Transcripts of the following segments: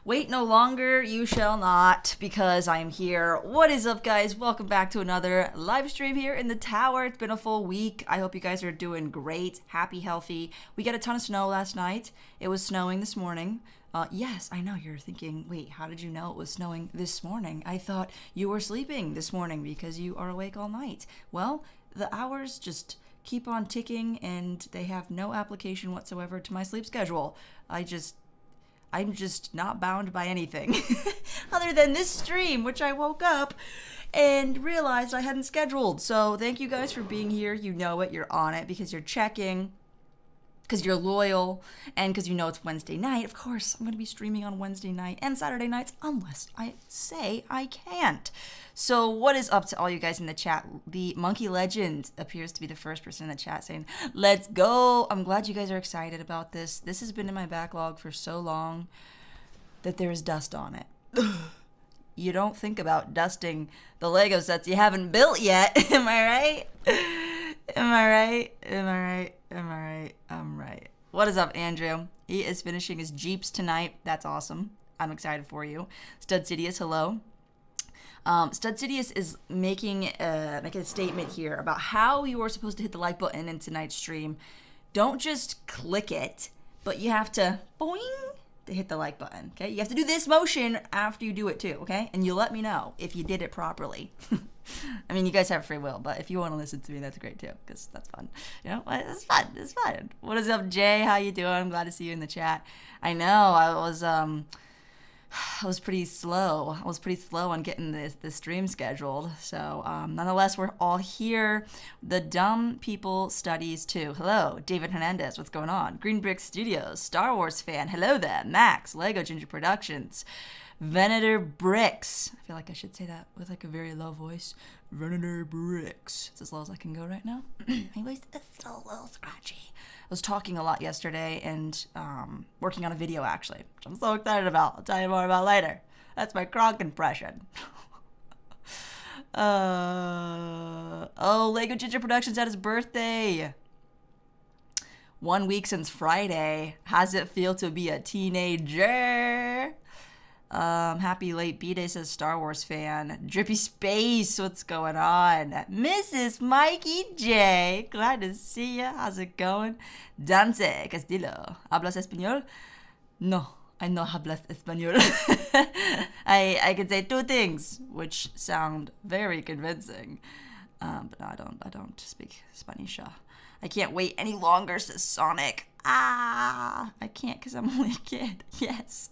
Wait no longer, you shall not, because I am here. What is up, guys? Welcome back to another live stream here in the tower. It's been a full week. I hope you guys are doing great, happy, healthy. We got a ton of snow last night. It was snowing this morning. Yes, I know you're thinking, wait, how did you know it was snowing this morning? I thought you were sleeping this morning because you are awake all night. Well, the hours just keep on ticking and they have no application whatsoever to my sleep schedule. I'm just not bound by anything other than this stream, which I woke up and realized I hadn't scheduled. So thank you guys for being here. You know it, you're on it because you're checking, because you're loyal, and because you know it's Wednesday night. Of course, I'm going to be streaming on Wednesday night and Saturday nights unless I say I can't. So what is up to all you guys in the chat? The Monkey Legend appears to be the first person in the chat saying, let's go. I'm glad you guys are excited about this. This has been in my backlog for so long that there is dust on it. You don't think about dusting the Lego sets you haven't built yet. Am I right? Am I right? Am I right? Am I right? I'm right. What is up, Andrew? He is finishing his Jeeps tonight. That's awesome. I'm excited for you. Stud Sidious, hello. Stud Sidious is making a statement here about how you are supposed to hit the like button in tonight's stream. Don't just click it, but you have to boing to hit the like button, okay? You have to do this motion after you do it too, okay? And you let me know if you did it properly. I mean, you guys have free will, but if you want to listen to me, that's great too, because that's fun. You know, it's fun. It's fun. What is up, Jay? How you doing? I'm glad to see you in the chat. I know I was pretty slow. I was pretty slow on getting the stream scheduled. So nonetheless, we're all here. The dumb people studies too. Hello, David Hernandez. What's going on? Green Brick Studios, Star Wars fan. Hello there, Max. Lego Ginger Productions. Venator Bricks. I feel like I should say that with like a very low voice. Venator Bricks. It's as low as I can go right now. My voice is still a little scratchy. I was talking a lot yesterday and working on a video actually, which I'm so excited about. I'll tell you more about later. That's my Kronk impression. Lego Ginger Productions had his birthday. 1 week since Friday. How's it feel to be a teenager? Happy late B-Day, says Star Wars fan. Drippy Space, what's going on? Mrs. Mikey J, glad to see ya. How's it going? Dante Castillo, ¿hablas español? No, I no hablas español. I can say two things, which sound very convincing. But no, I don't speak Spanish. I can't wait any longer, says Sonic. I can't because I'm only a kid. Yes.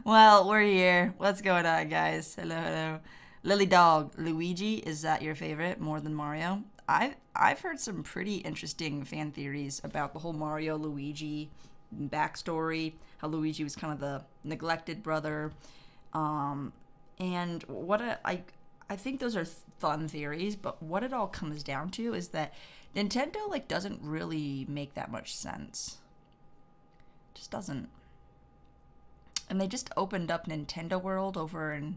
Well, we're here. What's going on, guys? Hello. Lily Dog, Luigi, is that your favorite more than Mario? I've heard some pretty interesting fan theories about the whole Mario Luigi backstory, how Luigi was kind of the neglected brother, and I think those are fun theories, but what it all comes down to is that Nintendo doesn't really make that much sense. It just doesn't. And they just opened up Nintendo World over in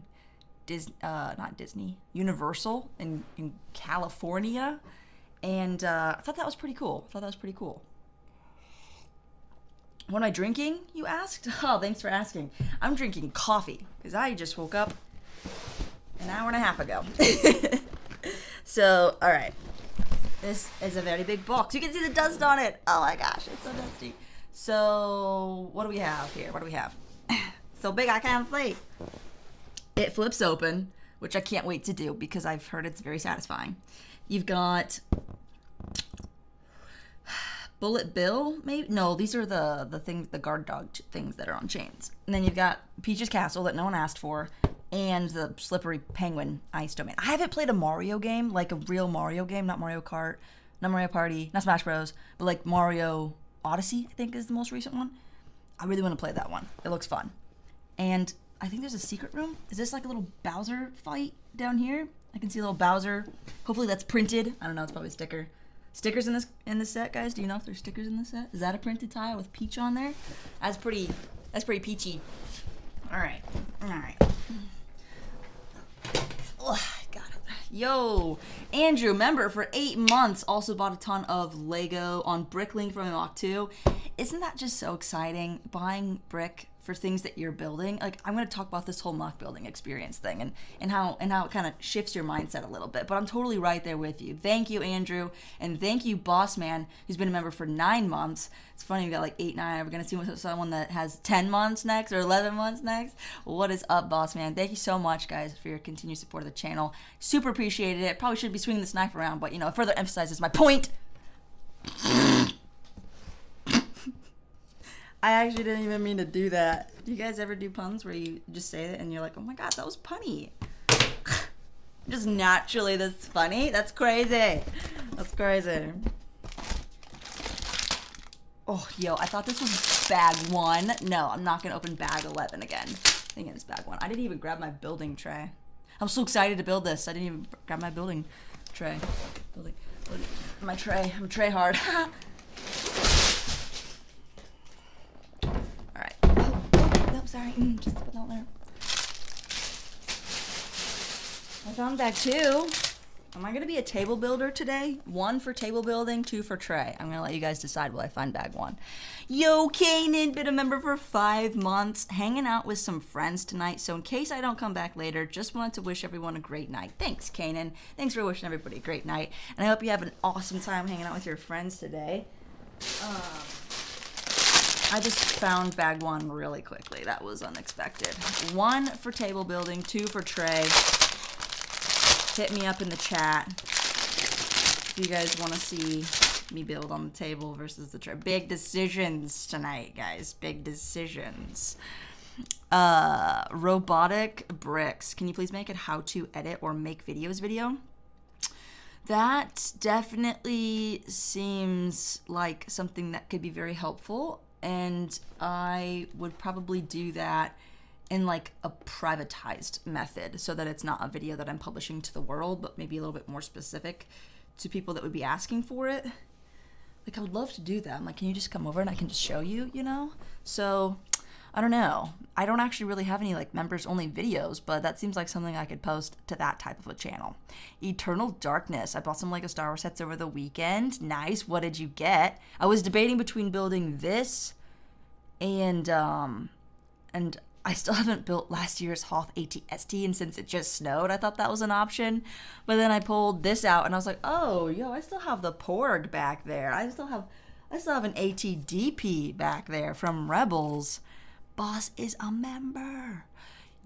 Universal in California, and I thought that was pretty cool. What am I drinking, you asked? Oh, thanks for asking. I'm drinking coffee because I just woke up an hour and a half ago. So, all right. This is a very big box. You can see the dust on it. Oh my gosh, it's so dusty. So, what do we have here? So big I can't sleep. It flips open, which I can't wait to do because I've heard it's very satisfying. You've got Bullet Bill, maybe? No, these are the things, the guard dog things that are on chains. And then you've got Peach's Castle that no one asked for, and the Slippery Penguin Ice Domain. I haven't played a Mario game, like a real Mario game, not Mario Kart, not Mario Party, not Smash Bros, but like Mario Odyssey, I think is the most recent one. I really want to play that one. It looks fun. And I think there's a secret room. Is this like a little Bowser fight down here? I can see a little Bowser. Hopefully that's printed. I don't know, it's probably a sticker. Stickers in this set, guys? Do you know if there's stickers in this set? Is that a printed tile with Peach on there? That's pretty peachy. All right. Ugh, got it. Yo, Andrew, member for 8 months, also bought a ton of Lego on Bricklink from Mach 2. Isn't that just so exciting? Buying brick for things that you're building. Like, I'm going to talk about this whole mock building experience thing and how it kind of shifts your mindset a little bit. But I'm totally right there with you. Thank you, Andrew. And thank you, Boss Man, who's been a member for 9 months. It's funny, we got like 8, 9. We're going to see someone that has 10 months next or 11 months next. What is up, Boss Man? Thank you so much, guys, for your continued support of the channel. Super appreciated it. Probably should be swinging this knife around, but, you know, it further emphasizes my point. I actually didn't even mean to do that. Do you guys ever do puns where you just say it and you're like, oh my god, that was punny? Just naturally that's funny? That's crazy. That's crazy. Oh, yo, I thought this was bag 1. No, I'm not gonna open bag 11 again. I think it's bag 1. I didn't even grab my building tray. I'm so excited to build this. I didn't even grab my building tray. My tray. I'm tray hard. Sorry, just put that there. I found bag 2. Am I gonna be a table builder today? 1 for table building, 2 for tray. I'm gonna let you guys decide while I find bag 1. Yo, Kanan, been a member for 5 months, hanging out with some friends tonight. So in case I don't come back later, just wanted to wish everyone a great night. Thanks, Kanan. Thanks for wishing everybody a great night. And I hope you have an awesome time hanging out with your friends today. I just found bag 1 really quickly. That was unexpected. 1 for table building, 2 for tray. Hit me up in the chat if you guys want to see me build on the table versus the tray. Big decisions tonight, guys. Big decisions. Robotic bricks. Can you please make it how to edit or make videos video? That definitely seems like something that could be very helpful. And I would probably do that in like a privatized method so that it's not a video that I'm publishing to the world, but maybe a little bit more specific to people that would be asking for it. Like, I would love to do that. I'm like, can you just come over and I can just show you, you know? So, I don't know. I don't actually really have any like members only videos, but that seems like something I could post to that type of a channel. Eternal Darkness. I bought some Lego Star Wars sets over the weekend. Nice. What did you get? I was debating between building this and I still haven't built last year's Hoth AT-ST, and since it just snowed, I thought that was an option. But then I pulled this out and I was like, oh, yo, I still have the Porg back there. I still have an AT-DP back there from Rebels. Boss is a member.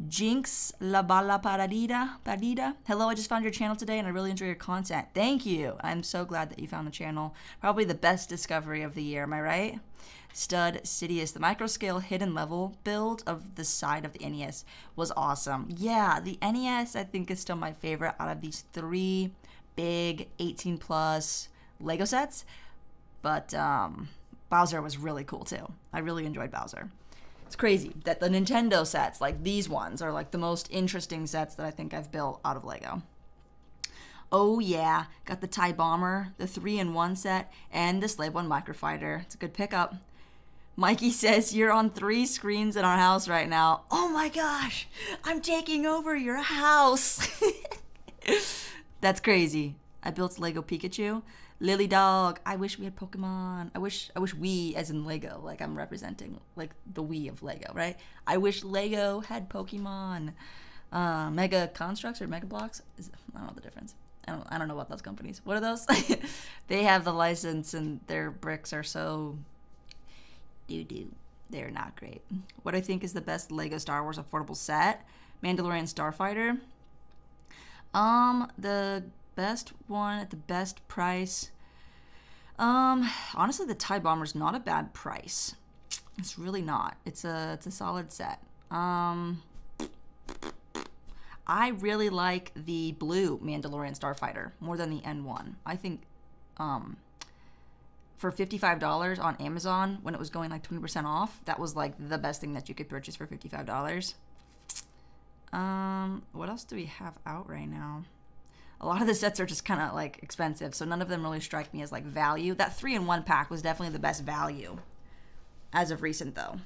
Jinx La Bala Paradida. Hello, I just found your channel today and I really enjoy your content. Thank you. I'm so glad that you found the channel. Probably the best discovery of the year, am I right? Stud Sidious. The microscale hidden level build of the side of the NES was awesome. Yeah, the NES I think is still my favorite out of these 3 big 18 plus Lego sets. But Bowser was really cool too. I really enjoyed Bowser. It's crazy that the Nintendo sets, like these ones, are like the most interesting sets that I think I've built out of Lego. Oh yeah, got the TIE Bomber, the 3-in-1 set, and the Slave 1 Microfighter. It's a good pickup. Mikey says, you're on 3 screens in our house right now. Oh my gosh, I'm taking over your house. That's crazy. I built Lego Pikachu. Lily Dog, I wish we had Pokemon. I wish we, as in Lego, like I'm representing like the we of Lego, right? I wish Lego had Pokemon. Mega Constructs or Mega Blocks? I don't know the difference. I don't know about those companies. What are those? They have the license and their bricks are so doo-doo. They're not great. What I think is the best Lego Star Wars affordable set? Mandalorian Starfighter. The best one at the best price. Honestly, the TIE Bomber's not a bad price. It's really not. It's a solid set. I really like the blue Mandalorian Starfighter more than the N1. I think for $55 on Amazon when it was going like 20% off, that was like the best thing that you could purchase for $55. What else do we have out right now? A lot of the sets are just kind of like expensive, so none of them really strike me as like value. That 3-in-1 pack was definitely the best value as of recent though.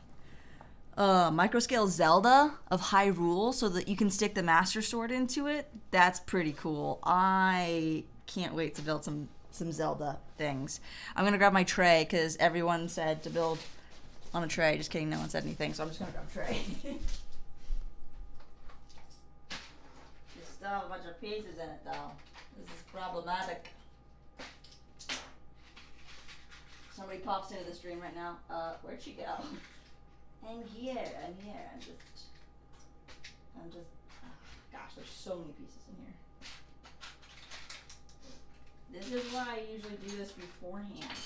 Microscale Zelda of Hyrule so that you can stick the Master Sword into it. That's pretty cool. I can't wait to build some Zelda things. I'm gonna grab my tray because everyone said to build on a tray. Just kidding, no one said anything, so I'm just gonna grab a tray. You still have a bunch of pieces in it, though. This is problematic. Somebody pops into the stream right now. Where'd she go? I'm here. I'm just. Gosh, there's so many pieces in here. This is why I usually do this beforehand.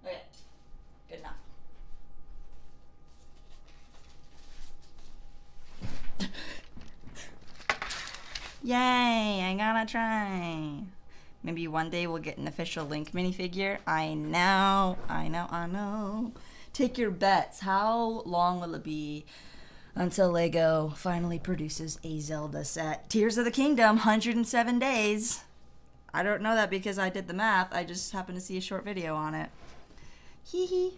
Okay, good enough. Yay, I gotta try. Maybe one day we'll get an official Link minifigure. I know. Take your bets. How long will it be until Lego finally produces a Zelda set? Tears of the Kingdom, 107 days. I don't know that because I did the math. I just happened to see a short video on it. Hee hee.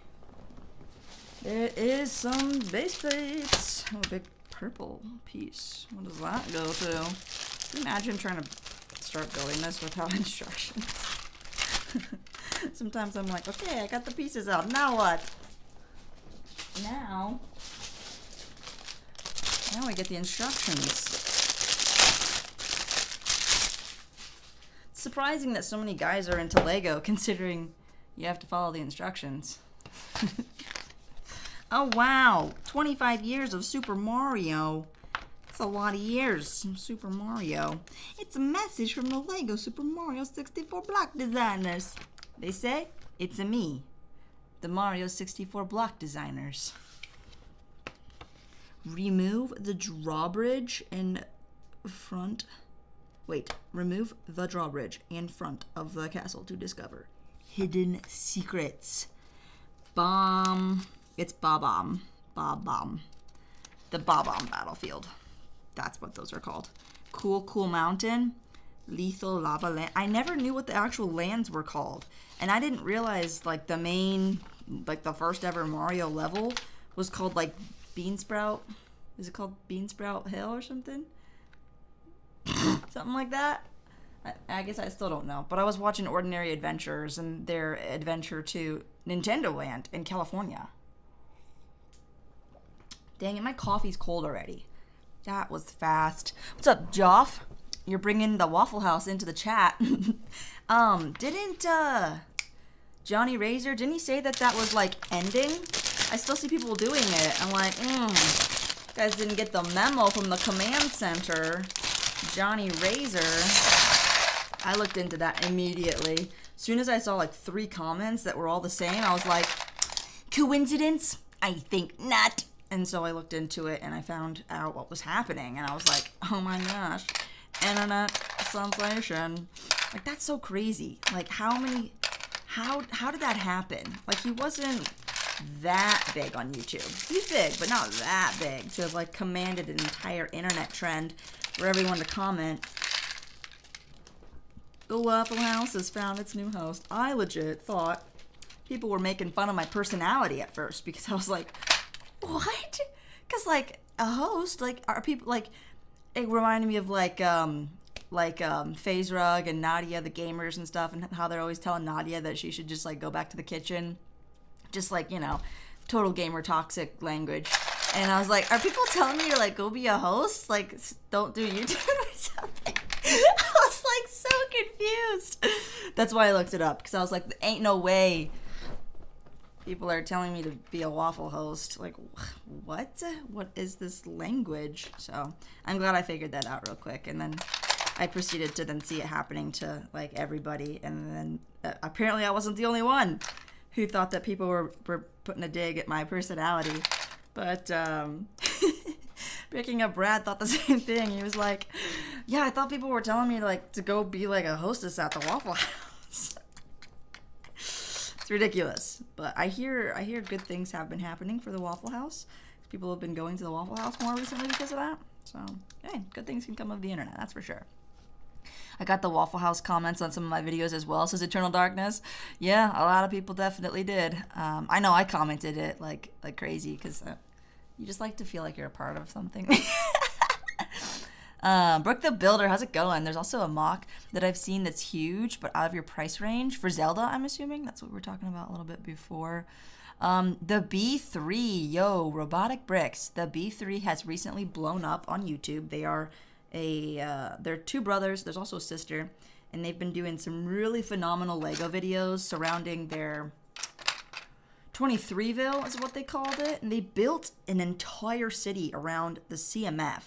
There is some base plates. Oh, a big purple piece. What does that go to? Can you imagine trying to start building this without instructions? Sometimes I'm like, okay, I got the pieces out. Now what? Now I get the instructions. It's surprising that so many guys are into Lego, considering you have to follow the instructions. Oh wow, 25 years of Super Mario. That's a lot of years of Super Mario. It's a message from the Lego Super Mario 64 block designers. They say, it's a me. The Mario 64 block designers. Remove the drawbridge in front. Wait, remove the drawbridge in front of the castle to discover hidden secrets. Bomb. It's Bob-omb. Bob-omb. The Bob-omb battlefield. That's what those are called. Cool Mountain. Lethal Lava Land. I never knew what the actual lands were called. And I didn't realize, like, the main, like, the first ever Mario level was called, like, Beansprout. Is it called Beansprout Hill or something? Something like that? I guess I still don't know. But I was watching Ordinary Adventures and their adventure to Nintendo Land in California. Dang it, my coffee's cold already. That was fast. What's up, Joff? You're bringing the Waffle House into the chat. Didn't Johnny Razor, didn't he say that was like ending? I still see people doing it. I'm like, you guys didn't get the memo from the command center. Johnny Razor. I looked into that immediately. As soon as I saw like 3 comments that were all the same, I was like, coincidence? I think not. And so I looked into it and I found out what was happening. And I was like, oh my gosh. Internet sensation. Like, that's so crazy. Like, how did that happen? Like, he wasn't that big on YouTube. He's big, but not that big to have, like, commanded an entire internet trend for everyone to comment. The Waffle House has found its new host. I legit thought people were making fun of my personality at first because I was like, what? Because, like, a host, like, are people, like, it reminded me of, like FaZe Rug and Nadia, the gamers and stuff, and how they're always telling Nadia that she should just, like, go back to the kitchen. Just, like, you know, total gamer toxic language. And I was like, are people telling me to, like, go be a host? Like, don't do YouTube or something? I was, like, so confused. That's why I looked it up, because I was like, ain't no way people are telling me to be a waffle host. Like, what? What is this language? So I'm glad I figured that out real quick. And then I proceeded to then see it happening to, like, everybody. And then apparently I wasn't the only one who thought that people were putting a dig at my personality. But picking up Brad thought the same thing. He was like, yeah, I thought people were telling me, like, to go be, like, a hostess at the Waffle House. It's ridiculous. But I hear good things have been happening for the Waffle House. People have been going to the Waffle House more recently because of that. So, hey, good things can come of the internet, that's for sure. I got the Waffle House comments on some of my videos as well, says Eternal Darkness. Yeah, a lot of people definitely did. I know I commented it like crazy because you just like to feel like you're a part of something. Brooke the Builder, how's it going? There's also a mock that I've seen that's huge, but out of your price range. For Zelda, I'm assuming. That's what we were talking about a little bit before. The B3, yo, robotic bricks. The B3 has recently blown up on YouTube. They are they're two brothers. There's also a sister. And they've been doing some really phenomenal Lego videos surrounding their 23ville is what they called it. And they built an entire city around the CMF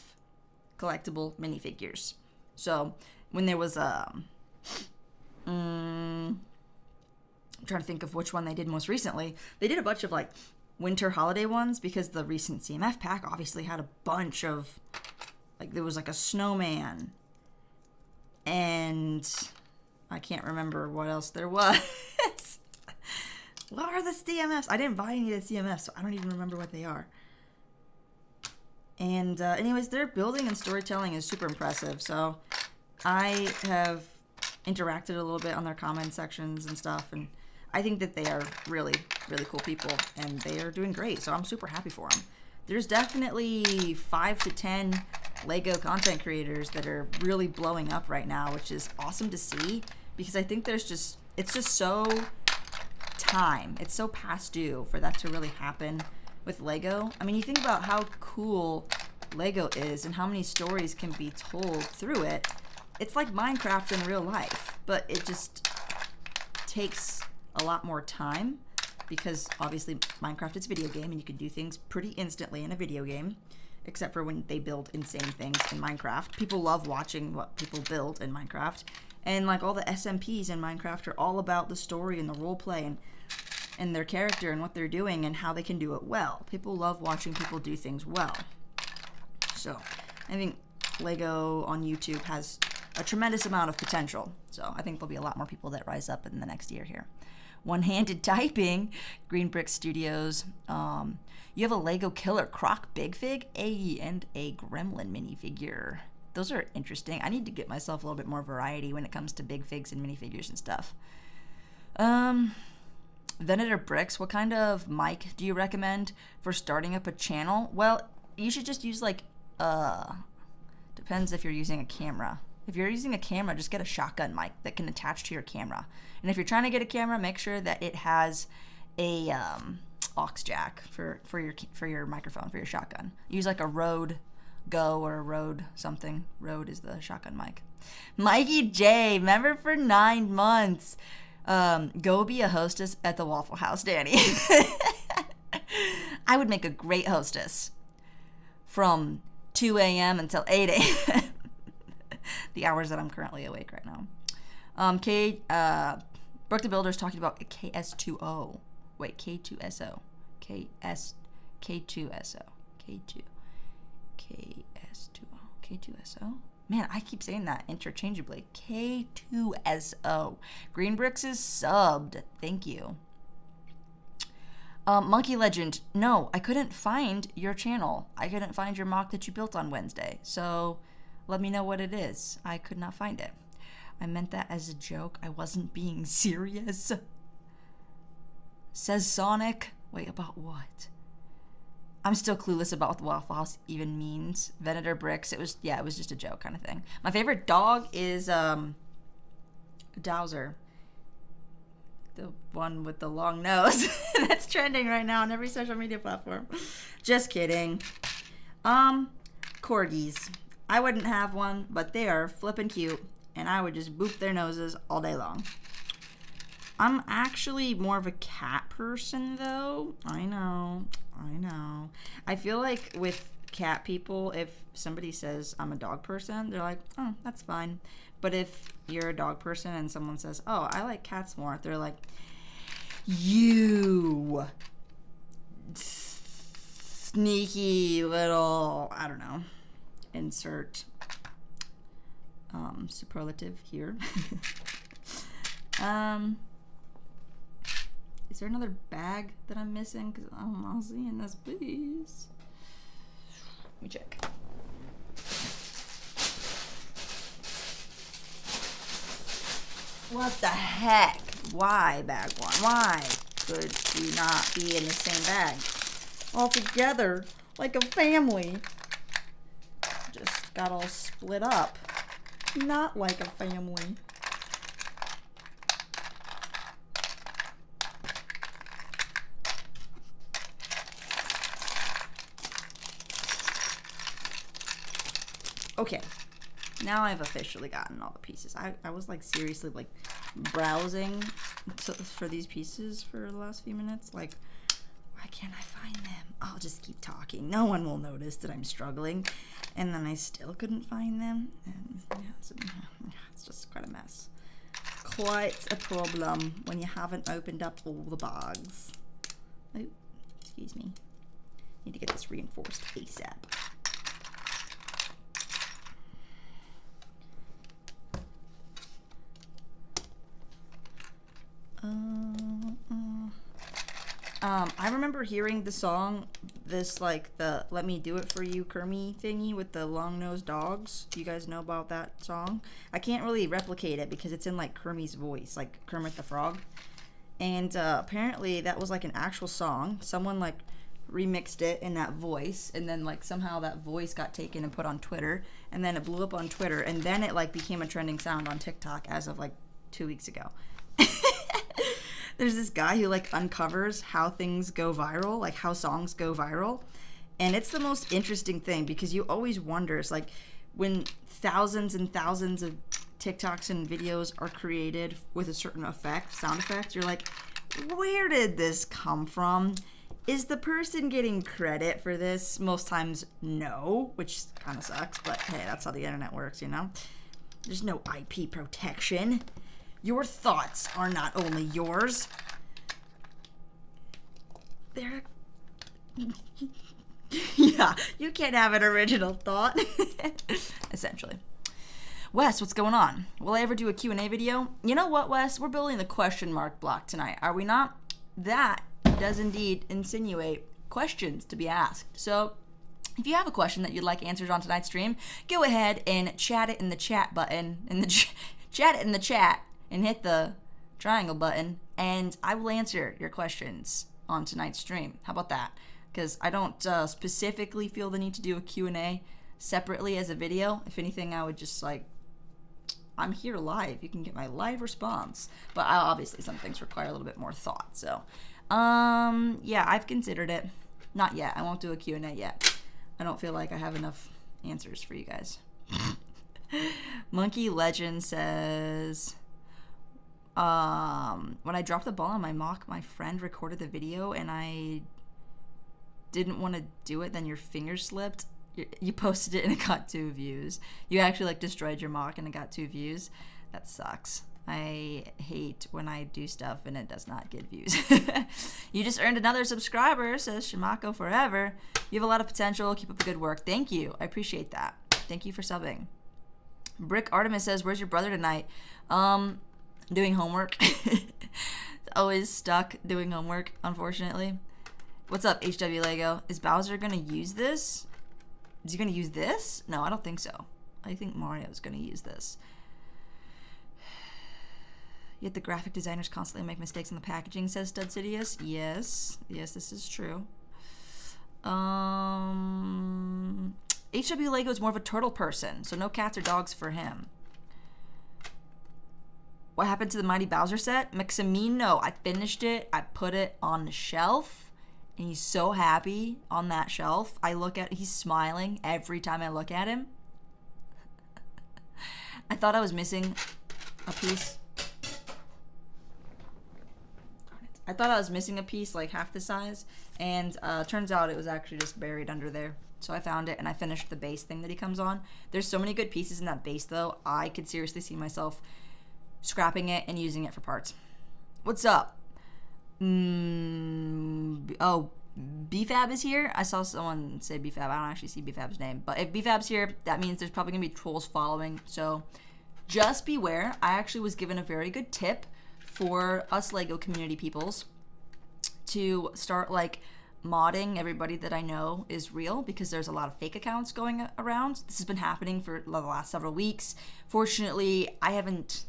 collectible minifigures. So when there was I'm trying to think of which one they did most recently. They did a bunch of like winter holiday ones because the recent CMF pack obviously had a bunch of, like, there was like a snowman and I can't remember what else there was. What are the CMFs? I didn't buy any of the CMFs, so I don't even remember what they are. And anyways, their building and storytelling is super impressive. So I have interacted a little bit on their comment sections and stuff, and I think that they are really, really cool people, and they are doing great. So I'm super happy for them. There's definitely 5 to 10 Lego content creators that are really blowing up right now, which is awesome to see, because I think it's just so it's so past due for that to really happen with Lego. I mean, you think about how cool Lego is and how many stories can be told through it. It's like Minecraft in real life, but it just takes a lot more time because obviously Minecraft is a video game and you can do things pretty instantly in a video game, except for when they build insane things in Minecraft. People love watching what people build in Minecraft. And like all the SMPs in Minecraft are all about the story and the role play and their character and what they're doing and how they can do it well. People love watching people do things well. So I think Lego on YouTube has a tremendous amount of potential. So I think there'll be a lot more people that rise up in the next year here. One-handed typing, Green Brick Studios. You have a Lego Killer Croc Big Fig, and a Gremlin minifigure. Those are interesting. I need to get myself a little bit more variety when it comes to big figs and minifigures and stuff. Venator Bricks, what kind of mic do you recommend for starting up a channel? Well, you should just use depends if you're using a camera. If you're using a camera, just get a shotgun mic that can attach to your camera. And if you're trying to get a camera, make sure that it has a aux jack for your microphone, for your shotgun. Use like a Rode Go or a Rode something. Rode is the shotgun mic. Mikey J, member for 9 months. Go be a hostess at the Waffle House, Dani. I would make a great hostess from 2 a.m. until 8 a.m. The hours that I'm currently awake right now. Brooke the Builder is talking about KS2O. Wait, K2SO. K2SO. K2SO. Man, I keep saying that interchangeably. K2SO. Green Bricks is subbed. Thank you. Monkey Legend. No, I couldn't find your channel. I couldn't find your mock that you built on Wednesday. So let me know what it is. I could not find it. I meant that as a joke. I wasn't being serious. Says Sonic. Wait, about what? I'm still clueless about what the Waffle House even means. Venator Bricks. It was just a joke kind of thing. My favorite dog is Dowser. The one with the long nose. That's trending right now on every social media platform. Just kidding. Corgis. I wouldn't have one, but they are flippin' cute, and I would just boop their noses all day long. I'm actually more of a cat person, though. I know. I feel like with cat people, if somebody says I'm a dog person, they're like, oh, that's fine. But if you're a dog person and someone says, oh, I like cats more, they're like, you sneaky little, I don't know, insert superlative here. Is there another bag that I'm missing? Because I'm not seeing this, please. Let me check. What the heck? Why bag one? Why could you not be in the same bag all together like a family? Just got all split up. Not like a family. Okay, now I've officially gotten all the pieces. I was like seriously like browsing for these pieces for the last few minutes. Like, why can't I find them? I'll just keep talking. No one will notice that I'm struggling. And then I still couldn't find them. And yeah, it's just quite a mess. Quite a problem when you haven't opened up all the bags. Oh, excuse me. Need to get this reinforced ASAP. I remember hearing the song, this like the Let Me Do It For You Kermie thingy with the long-nosed dogs. Do you guys know about that song? I can't really replicate it because it's in like Kermie's voice, like Kermit the Frog. And apparently that was like an actual song. Someone like remixed it in that voice, and then like somehow that voice got taken and put on Twitter, and then it blew up on Twitter, and then it like became a trending sound on TikTok as of like 2 weeks ago. There's this guy who like uncovers how things go viral, like how songs go viral. And it's the most interesting thing because you always wonder, it's like when thousands and thousands of TikToks and videos are created with a certain effect, sound effect, you're like, where did this come from? Is the person getting credit for this? Most times, no, which kind of sucks, but hey, that's how the internet works, you know? There's no IP protection. Your thoughts are not only yours, they're... yeah, you can't have an original thought. Essentially. Wes, what's going on? Will I ever do a Q&A video? You know what, Wes? We're building the question mark block tonight, are we not? That does indeed insinuate questions to be asked. So if you have a question that you'd like answered on tonight's stream, go ahead and chat it in the chat button, chat it in the chat, and hit the triangle button, and I will answer your questions on tonight's stream. How about that? Because I don't specifically feel the need to do a Q&A separately as a video. If anything, I would just like, I'm here live. You can get my live response. But obviously some things require a little bit more thought. So, yeah, I've considered it. Not yet. I won't do a Q&A yet. I don't feel like I have enough answers for you guys. Monkey Legend says... when I dropped the ball on my mock, my friend recorded the video and I didn't want to do it, then your finger slipped. You posted it and it got 2 views. You actually like destroyed your mock and it got 2 views. That sucks. I hate when I do stuff and it does not get views. You just earned another subscriber, says Shimako Forever. You have a lot of potential. Keep up the good work. Thank you. I appreciate that. Thank you for subbing. Brick Artemis says, where's your brother tonight? Doing homework. Always stuck doing homework, unfortunately. What's up, HW Lego? Is Bowser gonna use this? Is he gonna use this? No, I don't think so. I think Mario's gonna use this. Yet the graphic designers constantly make mistakes in the packaging, says Stud Sidious. Yes. Yes, this is true. HW Lego is more of a turtle person, so no cats or dogs for him. What happened to the Mighty Bowser set? Maximino, I finished it. I put it on the shelf. And he's so happy on that shelf. He's smiling every time I look at him. I thought I was missing a piece. I thought I was missing a piece like half the size. And turns out it was actually just buried under there. So I found it and I finished the base thing that he comes on. There's so many good pieces in that base though. I could seriously see myself scrapping it and using it for parts. What's up? Oh, BFAB is here? I saw someone say BFAB. I don't actually see BFAB's name. But if BFAB's here, that means there's probably going to be trolls following. So just beware. I actually was given a very good tip for us LEGO community peoples to start like modding everybody that I know is real, because there's a lot of fake accounts going around. This has been happening for the last several weeks. Fortunately, I haven't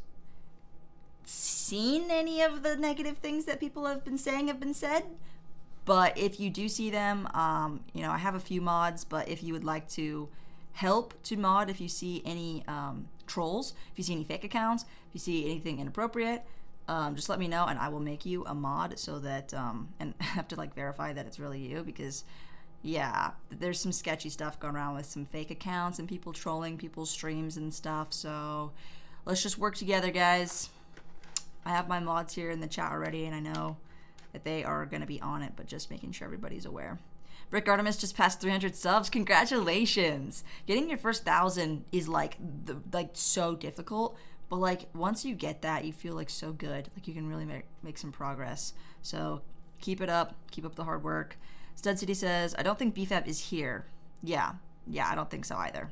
seen any of the negative things that people have been saying have been said, but if you do see them, you know, I have a few mods, but if you would like to help to mod if you see any trolls, if you see any fake accounts, if you see anything inappropriate. Just let me know and I will make you a mod so that, and I have to like verify that it's really you, because yeah, there's some sketchy stuff going around with some fake accounts and people trolling people's streams and stuff. So let's just work together, guys. I have my mods here in the chat already, and I know that they are going to be on it, but just making sure everybody's aware. Brick Artemis just passed 300 subs. Congratulations. Getting your first 1,000 is like so difficult, but like once you get that, you feel like so good. Like you can really make some progress. So keep it up. Keep up the hard work. Stud City says, I don't think BFAB is here. Yeah, I don't think so either.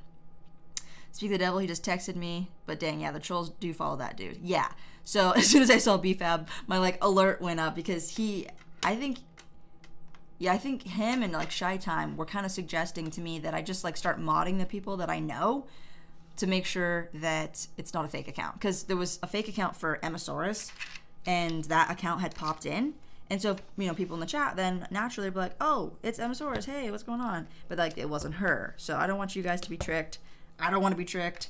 Speak the devil, he just texted me, but dang, yeah, the trolls do follow that dude. Yeah, so as soon as I saw BFAB, my like alert went up, because I think him and like Shy Time were kind of suggesting to me that I just like start modding the people that I know to make sure that it's not a fake account, because there was a fake account for Emmasaurus and that account had popped in. And so, you know, people in the chat then naturally be like, oh, it's Emmasaurus, hey, what's going on? But like, it wasn't her. So I don't want you guys to be tricked. I don't want to be tricked.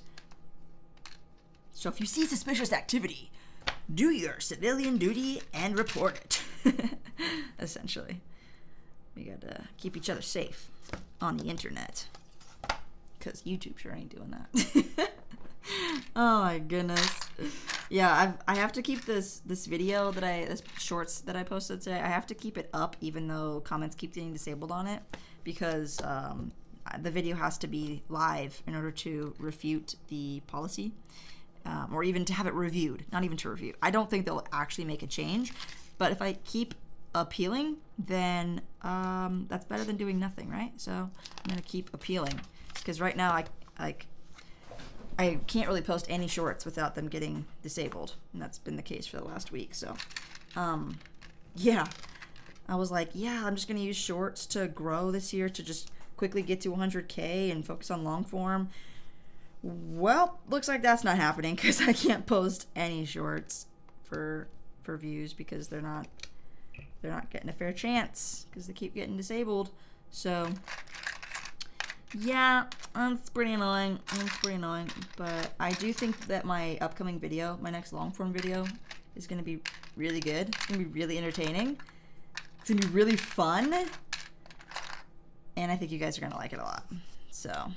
So if you see suspicious activity, do your civilian duty and report it. Essentially. We gotta keep each other safe on the internet, because YouTube sure ain't doing that. Oh my goodness. Yeah, I have to keep this video this shorts that I posted today, I have to keep it up even though comments keep getting disabled on it, because the video has to be live in order to refute the policy, or even to have it reviewed, not even to review. I don't think they'll actually make a change, but if I keep appealing, then that's better than doing nothing, right? So I'm gonna keep appealing, because right now I can't really post any shorts without them getting disabled, and that's been the case for the last week. So yeah, I was like, yeah, I'm just gonna use shorts to grow this year, to just quickly get to 100K and focus on long form. Well, looks like that's not happening, because I can't post any shorts for views, because they're not getting a fair chance, because they keep getting disabled. So yeah, that's pretty annoying. But I do think that my upcoming video, my next long form video, is gonna be really good. It's gonna be really entertaining. It's gonna be really fun. And I think you guys are gonna like it a lot. So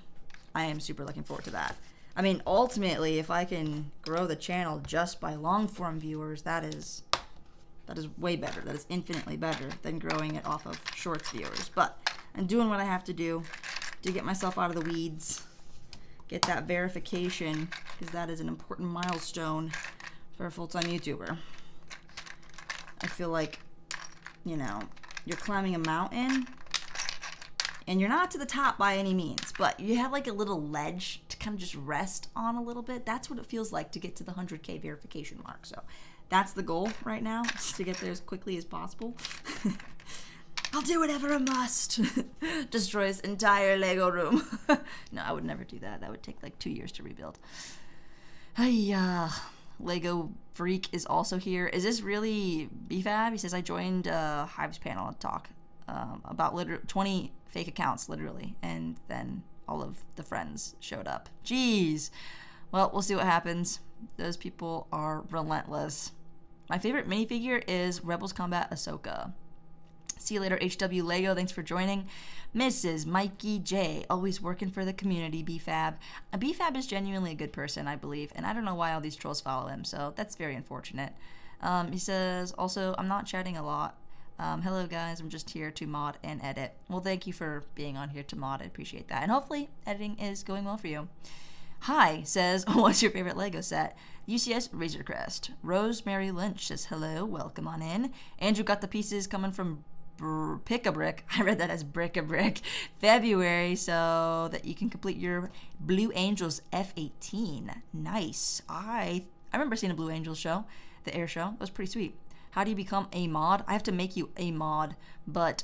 I am super looking forward to that. I mean, ultimately, if I can grow the channel just by long form viewers, that is way better. That is infinitely better than growing it off of shorts viewers. But I'm doing what I have to do to get myself out of the weeds, get that verification, because that is an important milestone for a full-time YouTuber. I feel like, you know, you're climbing a mountain, and you're not to the top by any means, but you have like a little ledge to kind of just rest on a little bit. That's what it feels like to get to the 100K verification mark. So that's the goal right now, is to get there as quickly as possible. I'll do whatever I must. Destroy his entire Lego room. No, I would never do that. That would take like 2 years to rebuild. Lego Freak is also here. Is this really BFAB? He says, I joined Hive's panel talk about 20 fake accounts, literally. And then all of the friends showed up. Jeez. Well, we'll see what happens. Those people are relentless. My favorite minifigure is Rebels Combat Ahsoka. See you later, HW Lego. Thanks for joining. Mrs. Mikey J, always working for the community, BFAB. BFAB is genuinely a good person, I believe, and I don't know why all these trolls follow him, so that's very unfortunate. He says, also, I'm not chatting a lot. Hello, guys. I'm just here to mod and edit. Well, thank you for being on here to mod. I appreciate that. And hopefully, editing is going well for you. Hi says, what's your favorite Lego set? UCS Razor Crest. Rosemary Lynch says, hello, welcome on in. Andrew got the pieces coming from Pick-a-Brick. I read that as Brick-a-Brick. February, so that you can complete your Blue Angels F-18. Nice. I remember seeing a Blue Angels show, the air show. It was pretty sweet. How do you become a mod? I have to make you a mod, but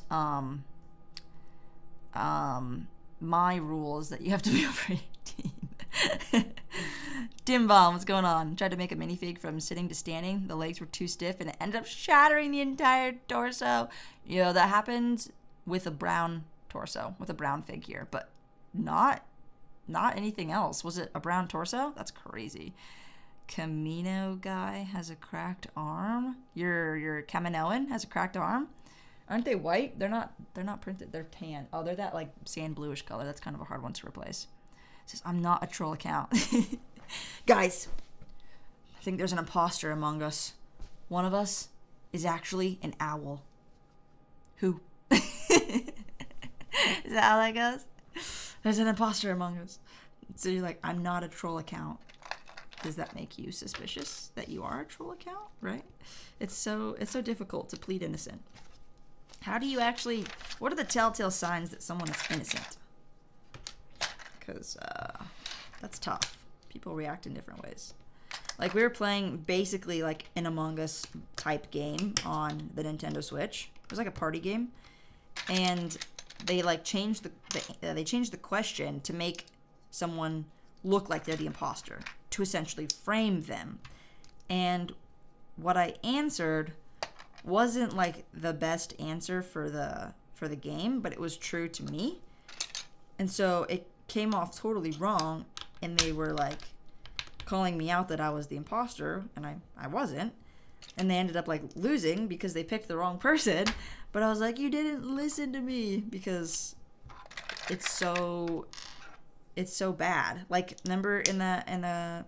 my rule is that you have to be over 18. Dim Bomb, what's going on? Tried to make a minifig from sitting to standing. The legs were too stiff and it ended up shattering the entire torso. You know, that happened with a brown torso, with a brown figure, but not not anything else. Was it a brown torso? That's crazy. Camino guy has a cracked arm. Your Kaminoan has a cracked arm. Aren't they white? They're not printed. They're tan. Oh, they're that like sand bluish color. That's kind of a hard one to replace. It says, I'm not a troll account. Guys, I think there's an imposter among us. One of us is actually an owl. Who? Is that how that goes? There's an imposter among us. So you're like, I'm not a troll account. Does that make you suspicious that you are a troll account? Right? It's so difficult to plead innocent. How do you actually, what are the telltale signs that someone is innocent? Because that's tough. People react in different ways. Like, we were playing basically like an Among Us type game on the Nintendo Switch. It was like a party game. And they like changed the question to make someone look like they're the imposter, to essentially frame them. And what I answered wasn't like the best answer for the game, but it was true to me. And so it came off totally wrong, and they were like calling me out that I was the imposter, and I wasn't. And they ended up like losing because they picked the wrong person. But I was like, you didn't listen to me, because it's so bad. Like, remember in the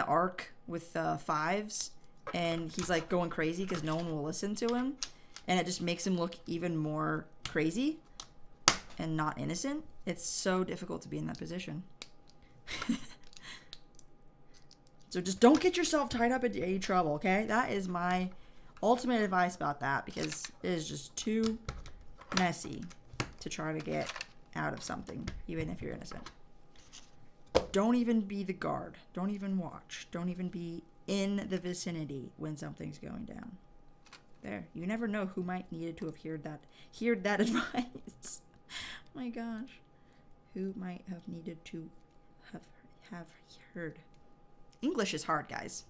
arc with Fives, and he's like going crazy because no one will listen to him, and it just makes him look even more crazy and not innocent. It's so difficult to be in that position. So just don't get yourself tied up into any trouble, okay? That is my ultimate advice about that, because it is just too messy to try to get out of something, even if you're innocent. Don't even be the guard. Don't even watch. Don't even be in the vicinity when something's going down. There. You never know who might needed to have heard that advice. Oh my gosh. Who might have needed to have heard. English is hard, guys.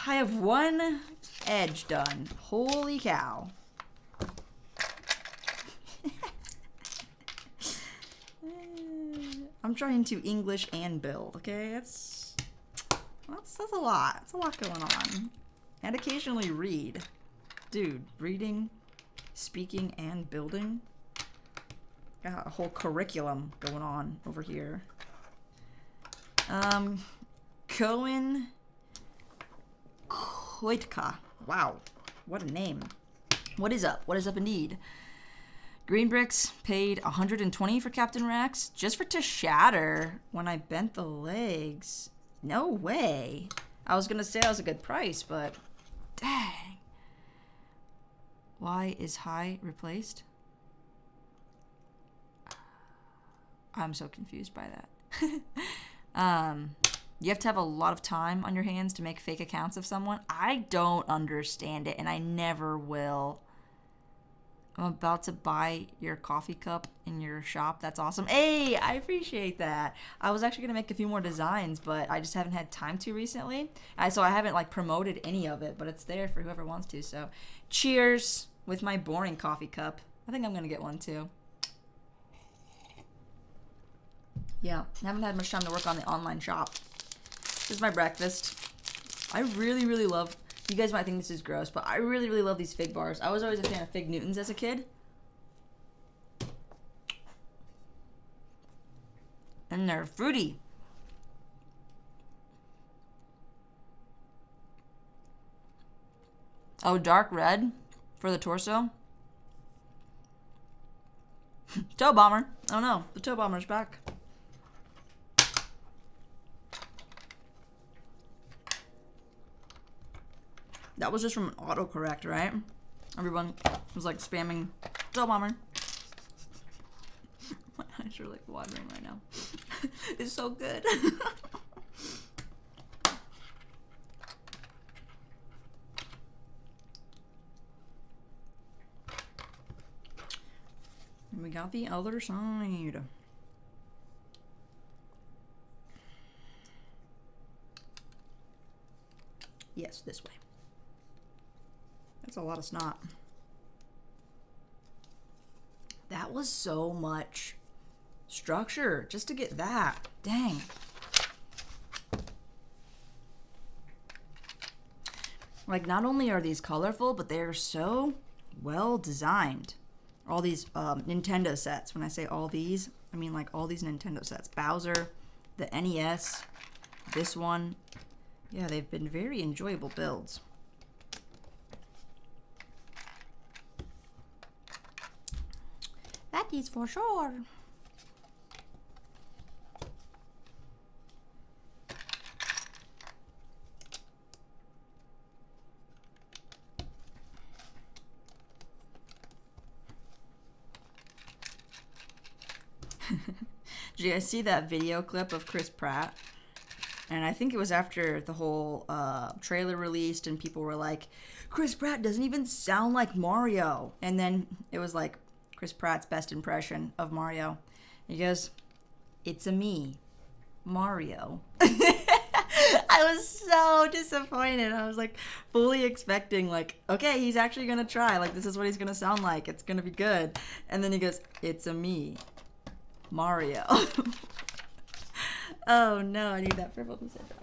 I have one edge done. Holy cow. I'm trying to English and build, okay? That's a lot. That's a lot going on. And occasionally read. Dude, reading, speaking, and building. Got a whole curriculum going on over here. Cohen Koitka. Wow. What a name. What is up? What is up indeed? Green Bricks paid 120 for Captain Rex just for to shatter when I bent the legs. No way. I was going to say that was a good price, but dang. Why is high replaced? I'm so confused by that. You have to have a lot of time on your hands to make fake accounts of someone. I don't understand it, and I never will. I'm about to buy your coffee cup in your shop. That's awesome. Hey, I appreciate that. I was actually going to make a few more designs, but I just haven't had time to recently. So I haven't like promoted any of it, but it's there for whoever wants to. So cheers with my boring coffee cup. I think I'm going to get one too. Yeah, I haven't had much time to work on the online shop. This is my breakfast. I really, really love, you guys might think this is gross, but I really, really love these fig bars. I was always a fan of Fig Newtons as a kid. And they're fruity. Oh, dark red for the torso. Toe bomber. Oh no, the toe bomber's back. That was just from an autocorrect, right? Everyone was like spamming toe bomber. My eyes are like watering right now. It's so good. And we got the other side. Yes, this way. That's a lot of snot. That was so much structure just to get that. Dang. Like, not only are these colorful, but they're so well designed. All these Nintendo sets. When I say all these, I mean like all these Nintendo sets. Bowser, the NES, this one. Yeah, they've been very enjoyable builds. That is for sure. Did you guys see that video clip of Chris Pratt? And I think it was after the whole trailer released and people were like, Chris Pratt doesn't even sound like Mario. And then it was like Chris Pratt's best impression of Mario. He goes, it's a me, Mario. I was so disappointed. I was like fully expecting like, okay, he's actually going to try. Like, this is what he's going to sound like. It's going to be good. And then he goes, it's a me, Mario. Oh no, I need that purple piece of drum.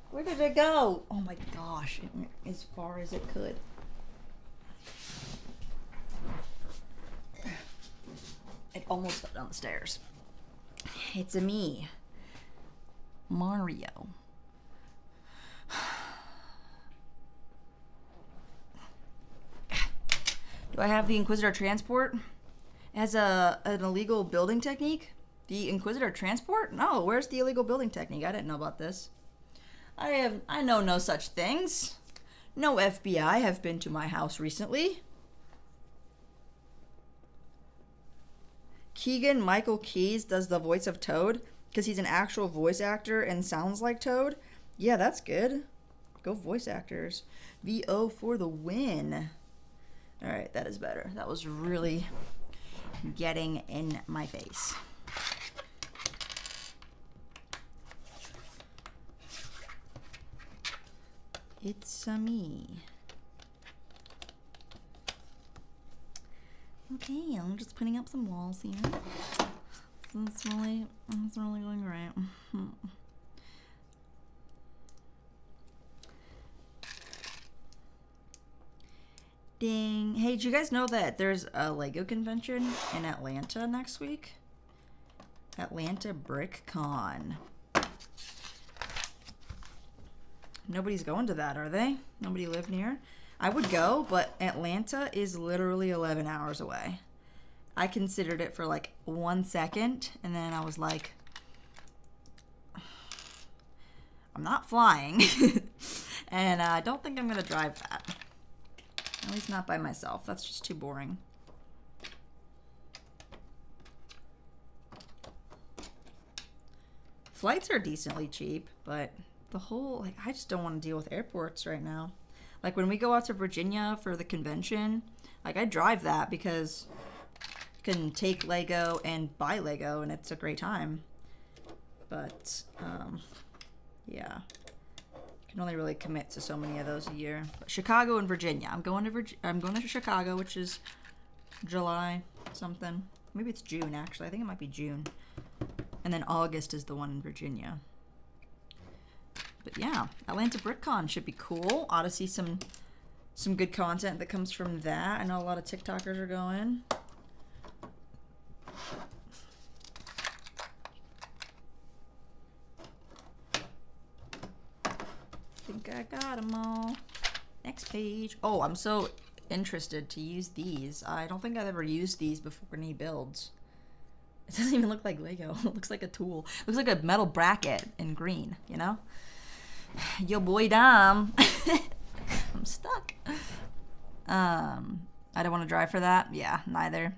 Where did it go? Oh my gosh, it went as far as it could. It almost fell down the stairs. It's a me, Mario. Do I have the Inquisitor transport as an illegal building technique? The Inquisitor transport? No, where's the illegal building technique? I didn't know about this. I know no such things. No FBI have been to my house recently. Keegan Michael Keys does the voice of Toad because he's an actual voice actor and sounds like Toad. Yeah, that's good. Go voice actors. VO for the win. All right, that is better. That was really getting in my face. It's me. Okay, I'm just putting up some walls here. It's really going great. Ding. Hey, did you guys know that there's a Lego convention in Atlanta next week? Atlanta Brick Con. Nobody's going to that, are they? Nobody live near? I would go, but Atlanta is literally 11 hours away. I considered it for like 1 second, and then I was like, I'm not flying. And I don't think I'm going to drive that. At least not by myself. That's just too boring. Flights are decently cheap, but the whole, like, I just don't want to deal with airports right now. Like, when we go out to Virginia for the convention, like, I drive that because you can take Lego and buy Lego, and it's a great time. But, yeah. Can only really commit to so many of those a year. But Chicago and Virginia. I'm going to Chicago, which is July something. Maybe it's June, actually. I think it might be June. And then August is the one in Virginia. But yeah, Atlanta BrickCon should be cool. Ought to see some good content that comes from that. I know a lot of TikTokers are going. I think I got them all. Next page. Oh, I'm so interested to use these. I don't think I've ever used these before any builds. It doesn't even look like Lego. It looks like a tool. It looks like a metal bracket in green, you know? Yo, boy, Dom. I'm stuck. I don't want to drive for that. Yeah, neither.